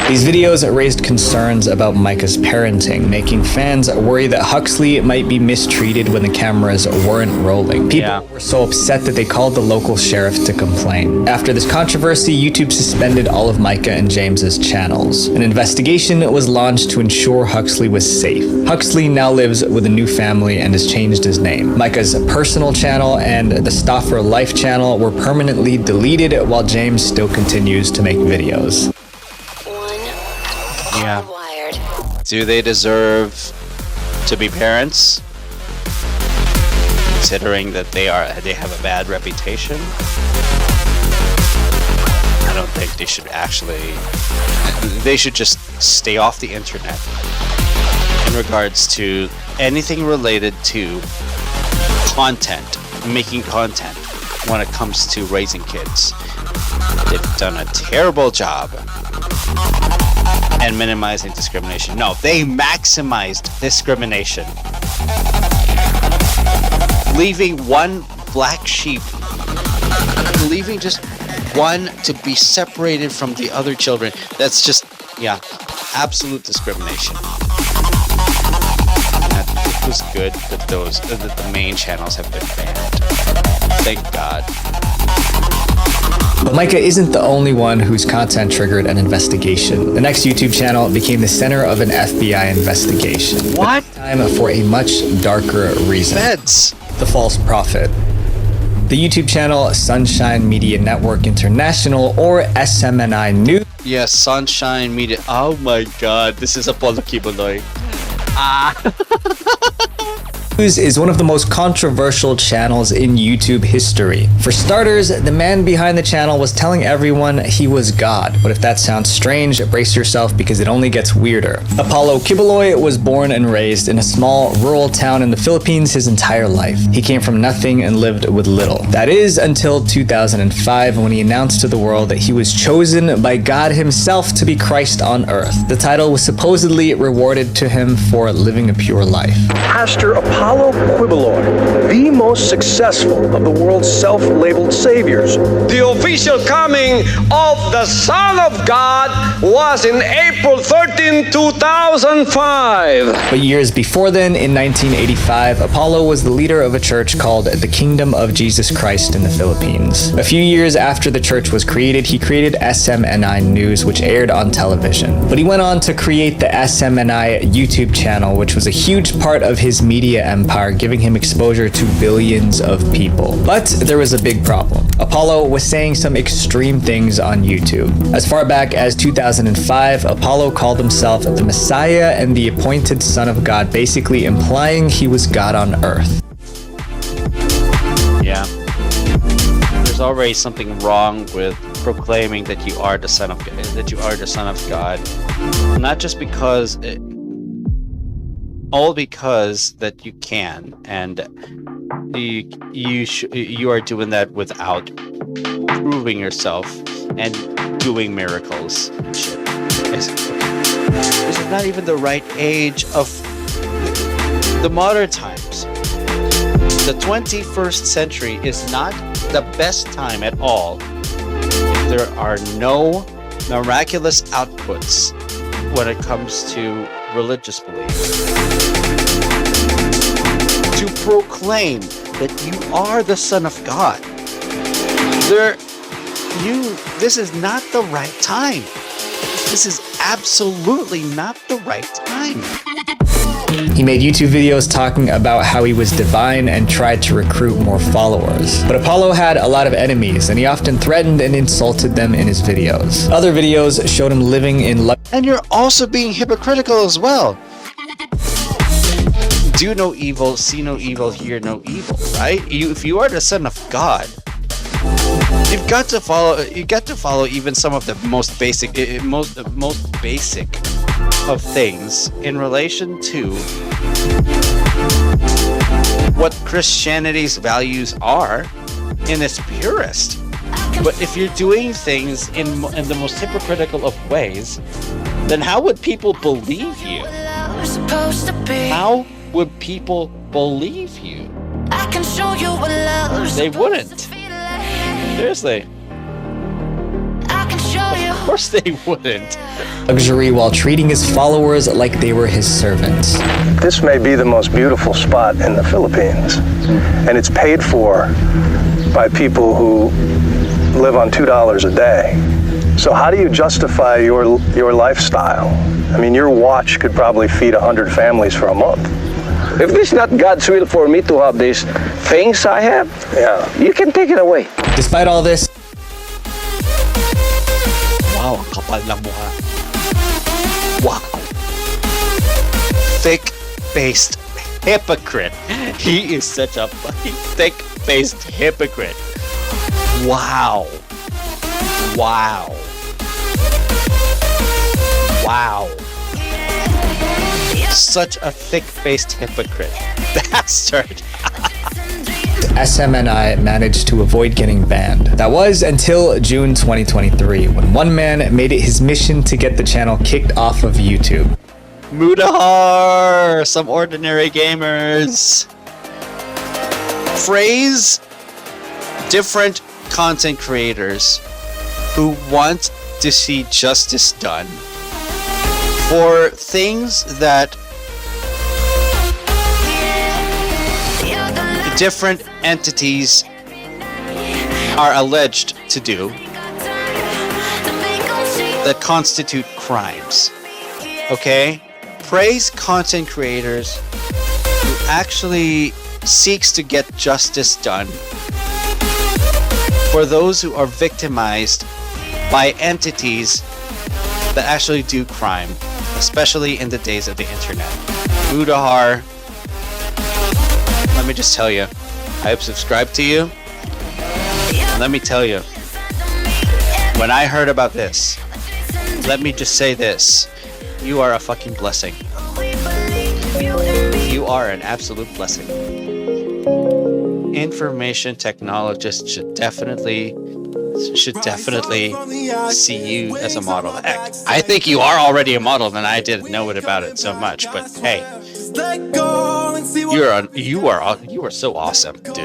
These videos raised concerns about Micah's parenting, making fans worry that Huxley might be mistreated when the cameras weren't rolling. People were so upset that they called the local sheriff to complain. After this controversy, YouTube suspended all of Micah and James's channels. An investigation was launched to ensure Huxley was safe. Huxley now lives with a new family and has changed his name. Micah's personal channel and the Stoffer Life channel were permanently deleted while James still continues to make videos. Yeah. Do they deserve to be parents? Considering that they have a bad reputation? I don't think they should they should just stay off the internet in regards to anything related to content, making content when it comes to raising kids. They've done a terrible job and minimizing discrimination. No, they maximized discrimination. Leaving one black sheep, leaving just one to be separated from the other children. That's just, yeah, absolute discrimination. It was good that the main channels have been banned. Thank God. But Micah isn't the only one whose content triggered an investigation. The next YouTube channel became the center of an FBI investigation. What? This time for a much darker reason. Feds. The false prophet. The YouTube channel Sunshine Media Network International, or SMNI News. Yes, Sunshine Media. Oh my God, this is Apollo Kibuloy. Is one of the most controversial channels in YouTube history. For starters, the man behind the channel was telling everyone he was God. But if that sounds strange, brace yourself because it only gets weirder. Apollo Kibuloy was born and raised in a small rural town in the Philippines his entire life. He came from nothing and lived with little. That is until 2005 when he announced to the world that he was chosen by God himself to be Christ on earth. The title was supposedly rewarded to him for living a pure life. Pastor Apollo Apollo Quibaloi, the most successful of the world's self-labeled saviors. The official coming of the Son of God was in April 13, 2005. But years before then, in 1985, Apollo was the leader of a church called the Kingdom of Jesus Christ in the Philippines. A few years after the church was created, he created SMNI News, which aired on television. But he went on to create the SMNI YouTube channel, which was a huge part of his media empire, giving him exposure to billions of people. But there was a big problem. Apollo was saying some extreme things on YouTube. As far back as 2005, Apollo called himself the Messiah and the appointed Son of God, basically implying he was God on earth. Yeah. There's already something wrong with proclaiming that you are the Son of God, not just because all because that you can, and you are doing that without proving yourself and doing miracles. Shit. This is not even the right age of the modern times. The 21st century is not the best time at all if there are no miraculous outputs when it comes to religious beliefs. To proclaim that you are the Son of God, this is not the right time. This is absolutely not the right time. He made YouTube videos talking about how he was divine and tried to recruit more followers. But Apollo had a lot of enemies, and he often threatened and insulted them in his videos. Other videos showed him living in and you're also being hypocritical as well. Do no evil, see no evil, hear no evil, right? If you are the Son of God, you've got to follow even some of the most basic of things in relation to what Christianity's values are in its purest. But if you're doing things in the most hypocritical of ways, then how would people believe you? How would people believe you? They wouldn't. Seriously. Of course they wouldn't. Luxury while treating his followers like they were his servants. This may be the most beautiful spot in the Philippines, and it's paid for by people who live on $2 a day. So how do you justify your lifestyle? I mean, your watch could probably feed 100 families for a month. If this is not God's will for me to have these things I have, you can take it away. Despite all this, wow, kapal ng mukha. Wow. Thick-faced hypocrite. He is such a fucking thick-faced hypocrite. Wow. Wow. Wow. Such a thick-faced hypocrite. Bastard. SMNI managed to avoid getting banned. That was until June 2023, when one man made it his mission to get the channel kicked off of YouTube. Mudahar! Some ordinary gamers. Phrase different content creators who want to see justice done for things that different entities are alleged to do that constitute crimes. Okay? Praise content creators who actually seeks to get justice done for those who are victimized by entities that actually do crime, especially in the days of the internet. Mudahar, let me just tell you, I have subscribed to you, and let me tell you, when I heard about this, let me just say this, you are a fucking blessing. You are an absolute blessing. Information technologists should definitely see you as a model. Heck, I think you are already a model, and I didn't know it about it so much, but hey. You are so awesome, dude.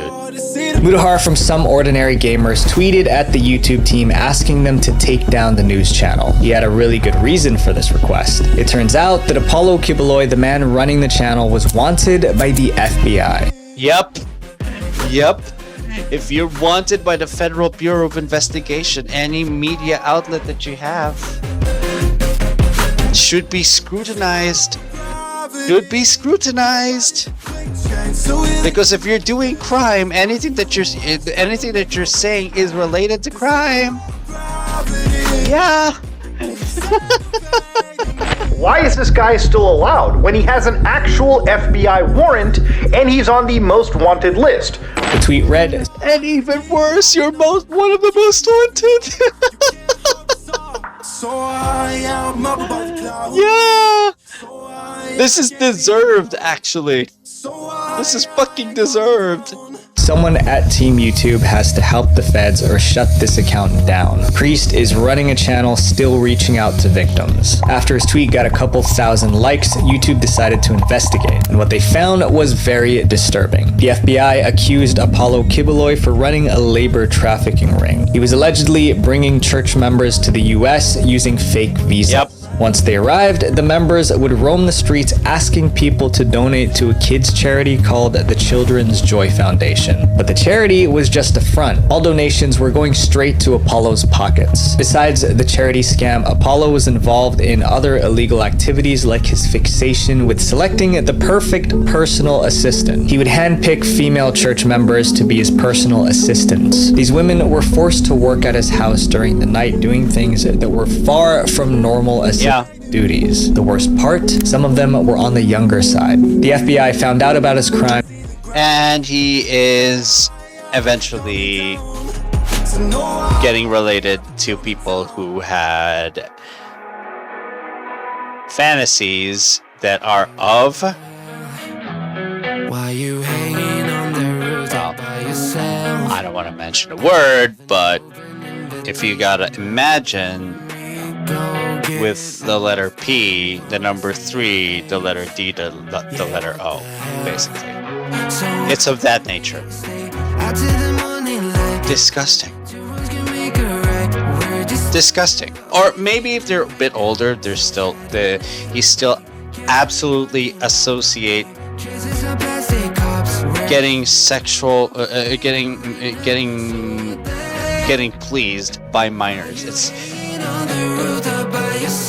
Mudahar from Some Ordinary Gamers tweeted at the YouTube team asking them to take down the news channel. He had a really good reason for this request. It turns out that Apollo Kiboloi, the man running the channel, was wanted by the FBI. Yep. If you're wanted by the Federal Bureau of Investigation, any media outlet that you have should be scrutinized. Because if you're doing crime, anything that you're saying is related to crime. Yeah. Why is this guy still allowed when he has an actual FBI warrant and he's on the most wanted list? The tweet read, "And even worse, you're one of the most wanted." Yeah. This is deserved, actually. This is fucking deserved. Someone at Team YouTube has to help the feds or shut this account down. Priest is running a channel still reaching out to victims. After his tweet got a couple thousand likes, YouTube decided to investigate, and what they found was very disturbing. The FBI accused Apollo Kiboloi for running a labor trafficking ring. He was allegedly bringing church members to the US using fake visas. Yep. Once they arrived, the members would roam the streets asking people to donate to a kids charity called the Children's Joy Foundation. But the charity was just a front. All donations were going straight to Apollo's pockets. Besides the charity scam, Apollo was involved in other illegal activities like his fixation with selecting the perfect personal assistant. He would handpick female church members to be his personal assistants. These women were forced to work at his house during the night doing things that were far from normal duties. The worst part, some of them were on the younger side. The FBI found out about his crime, and he is eventually getting related to people who had fantasies that are of I don't want to mention a word, but if you gotta imagine with the letter P, the number 3, the letter D, the letter O, basically. It's of that nature. Disgusting. Disgusting. Or maybe if they're a bit older, he's still absolutely associate getting sexual, getting pleased by minors.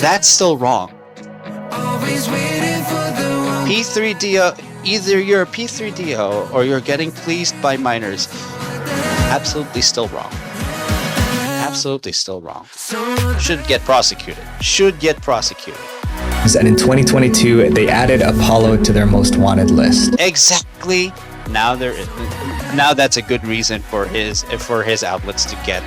That's still wrong. P3DO, either you're a P3DO or you're getting pleased by minors. Absolutely still wrong. Absolutely still wrong. Should get prosecuted. And in 2022, they added Apollo to their most wanted list. Exactly. Now that's a good reason for his outlets to get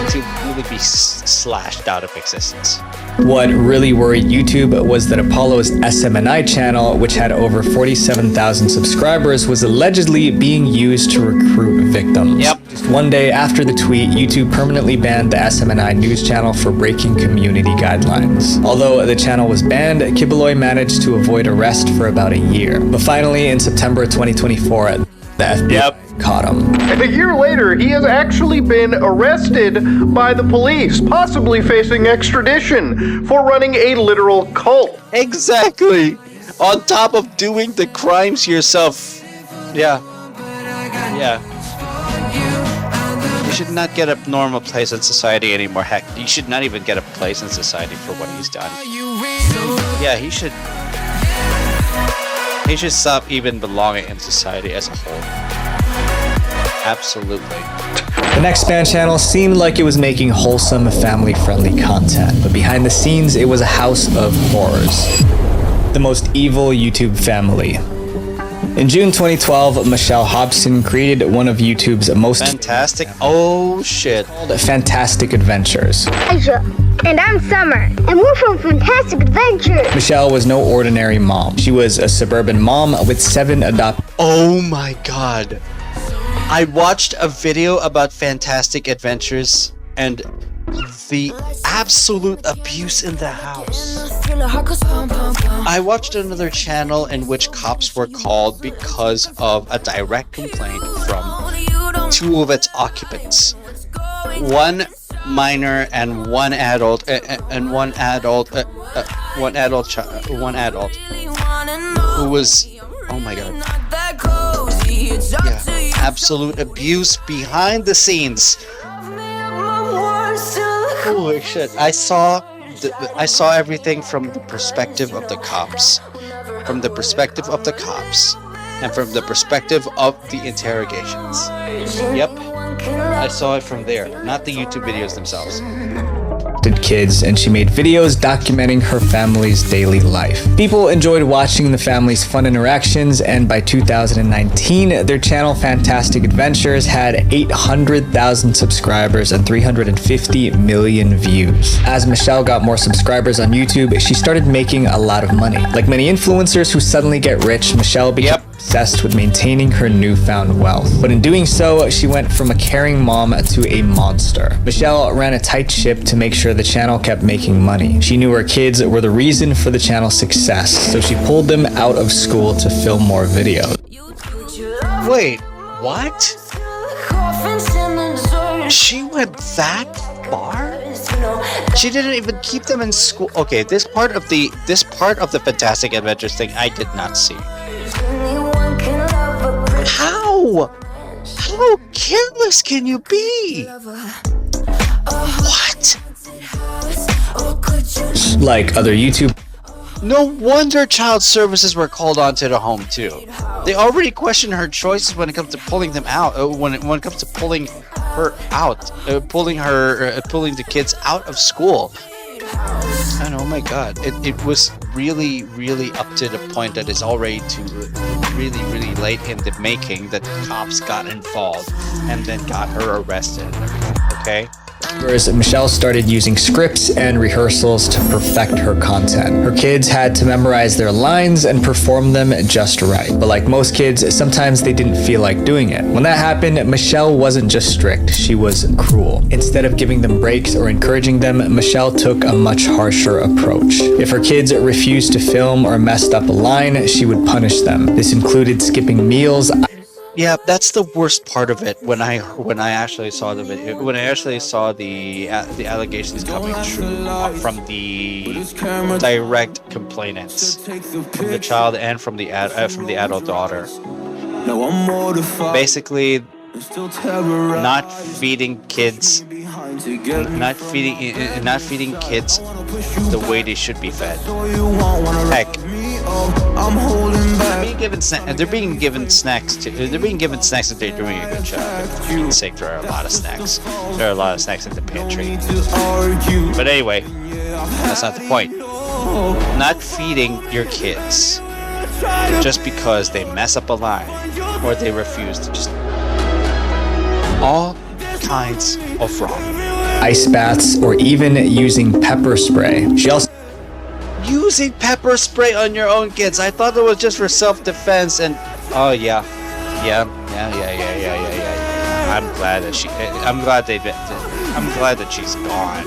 to really be slashed out of existence. What really worried YouTube was that Apollo's SMNI channel, which had over 47,000 subscribers, was allegedly being used to recruit victims. Yep. Just one day after the tweet, YouTube permanently banned the SMNI news channel for breaking community guidelines. Although the channel was banned, Kiboloi managed to avoid arrest for about a year. But finally, in September 2024, the FBI caught him. And a year later, he has actually been arrested by the police, possibly facing extradition for running a literal cult. Exactly. On top of doing the crimes yourself. Yeah. You should not get a normal place in society anymore. Heck, you should not even get a place in society for what he's done. Yeah, he should stop even belonging in society as a whole. Absolutely. The next Span channel seemed like it was making wholesome, family-friendly content, but behind the scenes, it was a house of horrors. The most evil YouTube family. In June 2012, Michelle Hobson created one of YouTube's most fantastic. Oh shit! Called Fantastic Adventures. Aisha, and I'm Summer, and we're from Fantastic Adventures. Michelle was no ordinary mom. She was a suburban mom with 7 adopted. Oh my god! I watched a video about Fantastic Adventures, and the absolute abuse in the house. I watched another channel in which cops were called because of a direct complaint from 2 of its occupants. One minor and one adult, one adult who was, oh my god, yeah, absolute abuse behind the scenes. Holy shit! I saw everything from the perspective of the cops, and from the perspective of the interrogations. Yep, I saw it from there, not the YouTube videos themselves. Kids, and she made videos documenting her family's daily life. People enjoyed watching the family's fun interactions, and by 2019, their channel Fantastic Adventures had 800,000 subscribers and 350 million views. As Michelle got more subscribers on YouTube, she started making a lot of money. Like many influencers who suddenly get rich, Michelle became obsessed with maintaining her newfound wealth. But in doing so, she went from a caring mom to a monster. Michelle ran a tight ship to make sure the channel kept making money. She knew her kids were the reason for the channel's success, so she pulled them out of school to film more videos. Wait, what? She went that far? She didn't even keep them in school. Okay, this part of the Fantastic Adventures thing I did not see. How careless can you be? What? Like other YouTube. No wonder child services were called onto the home too. They already question her choices when it comes to pulling them out. When it comes to pulling her out, pulling the kids out of school. And oh my god, it was really up to the point that it's already really late in the making that the cops got involved and then got her arrested. Okay? Whereas Michelle started using scripts and rehearsals to perfect her content. Her kids had to memorize their lines and perform them just right. But like most kids, sometimes they didn't feel like doing it. When that happened, Michelle wasn't just strict, she was cruel. Instead of giving them breaks or encouraging them, Michelle took a much harsher approach. If her kids refused to film or messed up a line, she would punish them. This included skipping meals. Yeah, that's the worst part of it. When I actually saw the video, when I actually saw the allegations coming true from the direct complainants, from the child and from the adult daughter, basically not feeding kids the way they should be fed. Heck. They're being given snacks too. They're being given snacks if they're doing a good job. For Pete's sake, there are a lot of snacks. There are a lot of snacks in the pantry. But anyway, that's not the point. Not feeding your kids just because they mess up a line or they refuse to just all kinds of wrong. Ice baths or even using pepper spray. She also using pepper spray on your own kids. I thought it was just for self-defense and oh yeah. I'm glad that she's gone.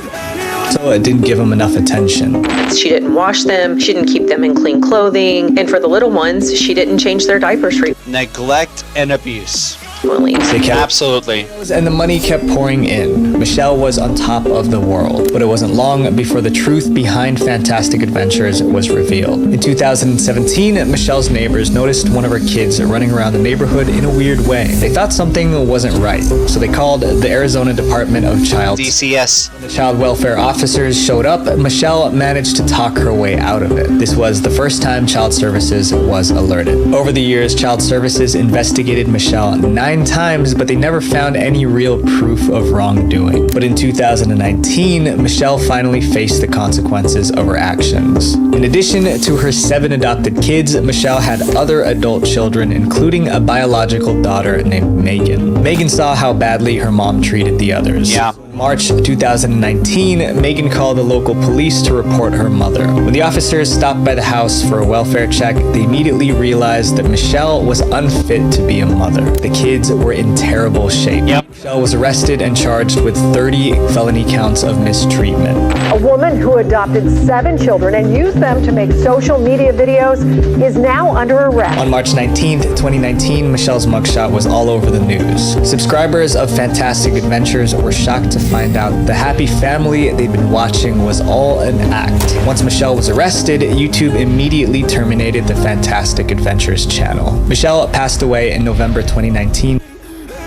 So it didn't give them enough attention. She didn't wash them, she didn't keep them in clean clothing, and for the little ones, she didn't change their diapers frequently. Neglect and abuse. Absolutely. And the money kept pouring in. Michelle was on top of the world, but it wasn't long before the truth behind Fantastic Adventures was revealed. In 2017, Michelle's neighbors noticed one of her kids running around the neighborhood in a weird way. They thought something wasn't right, so they called the Arizona Department of DCS. When the child welfare officers showed up, Michelle managed to talk her way out of it. This was the first time Child Services was alerted. Over the years, Child Services investigated Michelle 9 times, but they never found any real proof of wrongdoing. But in 2019, Michelle finally faced the consequences of her actions. In addition to her 7 adopted kids, Michelle had other adult children, including a biological daughter named Megan. Megan saw how badly her mom treated the others. Yeah. March 2019, Megan called the local police to report her mother. When the officers stopped by the house for a welfare check, they immediately realized that Michelle was unfit to be a mother. The kids were in terrible shape. Michelle was arrested and charged with 30 felony counts of mistreatment. A woman who adopted 7 children and used them to make social media videos is now under arrest. On March 19th, 2019, Michelle's mugshot was all over the news. Subscribers of Fantastic Adventures were shocked to find out the happy family they'd been watching was all an act. Once Michelle was arrested, YouTube immediately terminated the Fantastic Adventures channel. Michelle passed away in November 2019.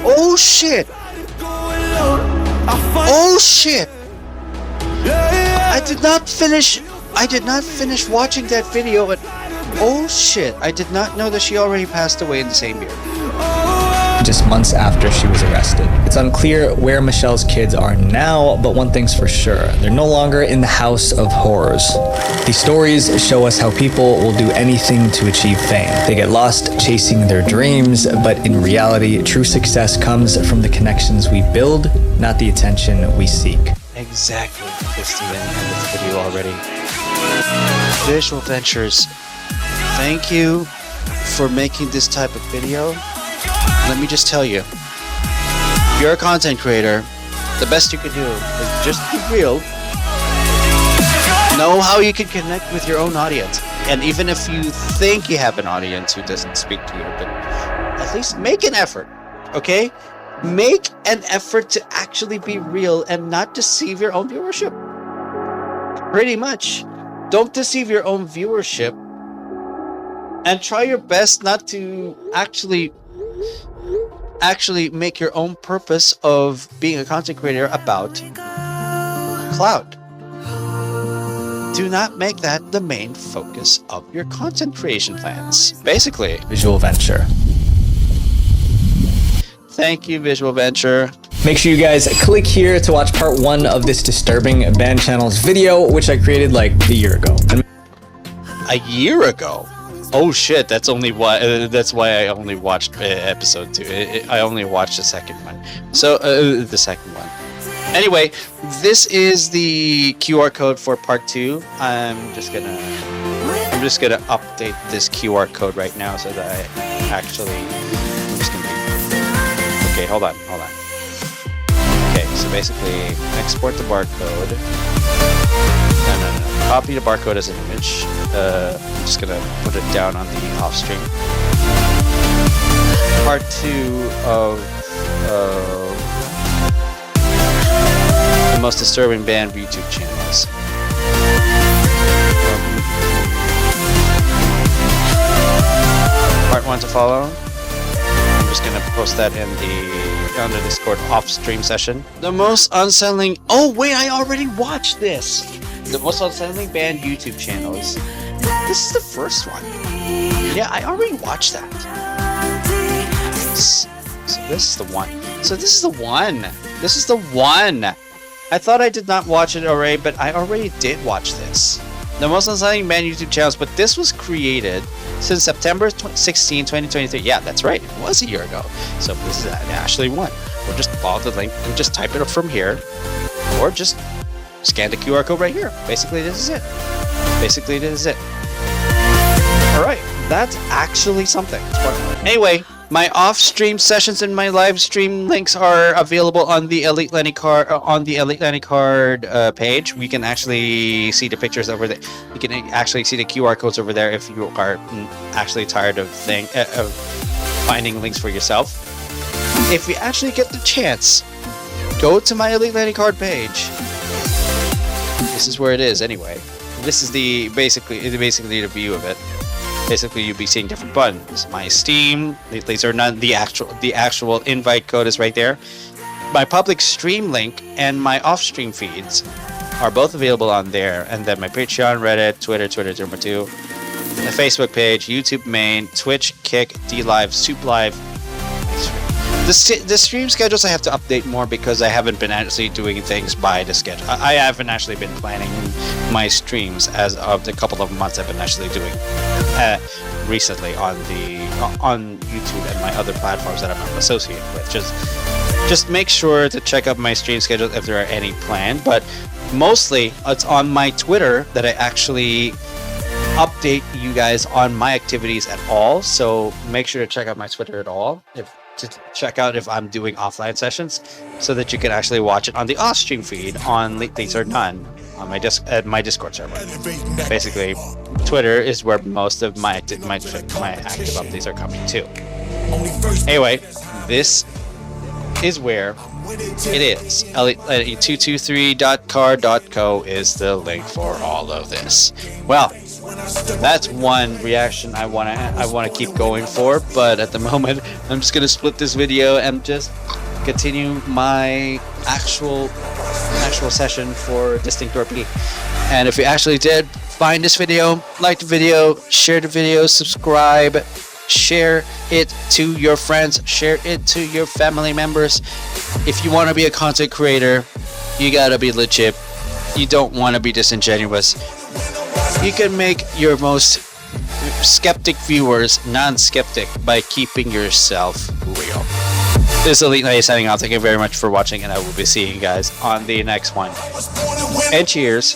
Oh shit! Oh shit! I did not finish watching that video, but oh shit, I did not know that she already passed away in the same year. Just months after she was arrested. It's unclear where Michelle's kids are now, but one thing's for sure, they're no longer in the house of horrors. These stories show us how people will do anything to achieve fame. They get lost chasing their dreams, but in reality, true success comes from the connections we build, not the attention we seek. Exactly. It's the end of the video already. Visual Ventures, thank you for making this type of video. Let me just tell you, if you're a content creator, the best you can do is just be real. Know how you can connect with your own audience. And even if you think you have an audience who doesn't speak to you, but at least make an effort, okay? Make an effort to actually be real and not deceive your own viewership. Pretty much. Don't deceive your own viewership. And try your best not to actually make your own purpose of being a content creator about clout. Do not make that the main focus of your content creation plans. Basically. Visual Venture. Thank you, Visual Venture. Make sure you guys click here to watch part 1 of this disturbing band channel's video, which I created like a year ago. A year ago? Oh shit, that's why I only watched episode 2. I only watched the second one. So, the second one. Anyway, this is the QR code for part 2. I'm just gonna update this QR code right now so that I'm just gonna be... Okay, hold on. Okay, so basically, export the barcode. No. Copy the barcode as an image. I'm just gonna put it down on the off stream. Part 2 of the most disturbing band YouTube channels. Part 1 to follow. I'm just gonna post that in on the Discord off stream session. The most unsettling. Oh wait, I already watched this. The most unsettling band YouTube channels. This is the first one. Yeah, I already watched that. So this is the one. This is the one. I thought I did not watch it already, but I already did watch this. The most unsettling band YouTube channels, but this was created since September 16, 2023. Yeah, that's right. It was a year ago. So this is actually one. Or just follow the link and just type it up from here. Or just scan the QR code right here. Basically, this is it. Alright, that's actually something. Anyway, my off-stream sessions and my live stream links are available on the EliteLenny card page. We can actually see the pictures over there. You can actually see the QR codes over there if you are actually tired of finding links for yourself. If you actually get the chance, go to my EliteLenny card page. This is where it is anyway. This is basically the view of it. Basically, you'll be seeing different buttons. My Steam, these are not the actual invite code is right there. My public stream link and my off-stream feeds are both available on there. And then my Patreon, Reddit, Twitter 2, the Facebook page, YouTube main, Twitch, Kick, DLive, Soup Live, The stream schedules I have to update more because I haven't been actually doing things by the schedule. I haven't actually been planning my streams as of the couple of months I've been actually doing recently on YouTube and my other platforms that I'm associated with. Just make sure to check out my stream schedule if there are any planned, but mostly it's on my Twitter that I actually update you guys on my activities at all. So make sure to check out my Twitter at all to check out if I'm doing offline sessions, so that you can actually watch it on the off-stream feed on Things Are Done on my Discord server. Basically, Twitter is where most of my active updates are coming to. Anyway, this is where it is. EliteLenny223.car.co is the link for all of this. Well, that's one reaction I wanna keep going for, but at the moment I'm just gonna split this video and just continue my actual session for Distinct RP. And if you actually did find this video, like the video, share the video, subscribe, share it to your friends, share it to your family members. If you want to be a content creator, you gotta be legit. You don't want to be disingenuous. You can make your most skeptic viewers non-skeptic by keeping yourself real. This is EliteLenny signing off. Thank you very much for watching, and I will be seeing you guys on the next one. And cheers.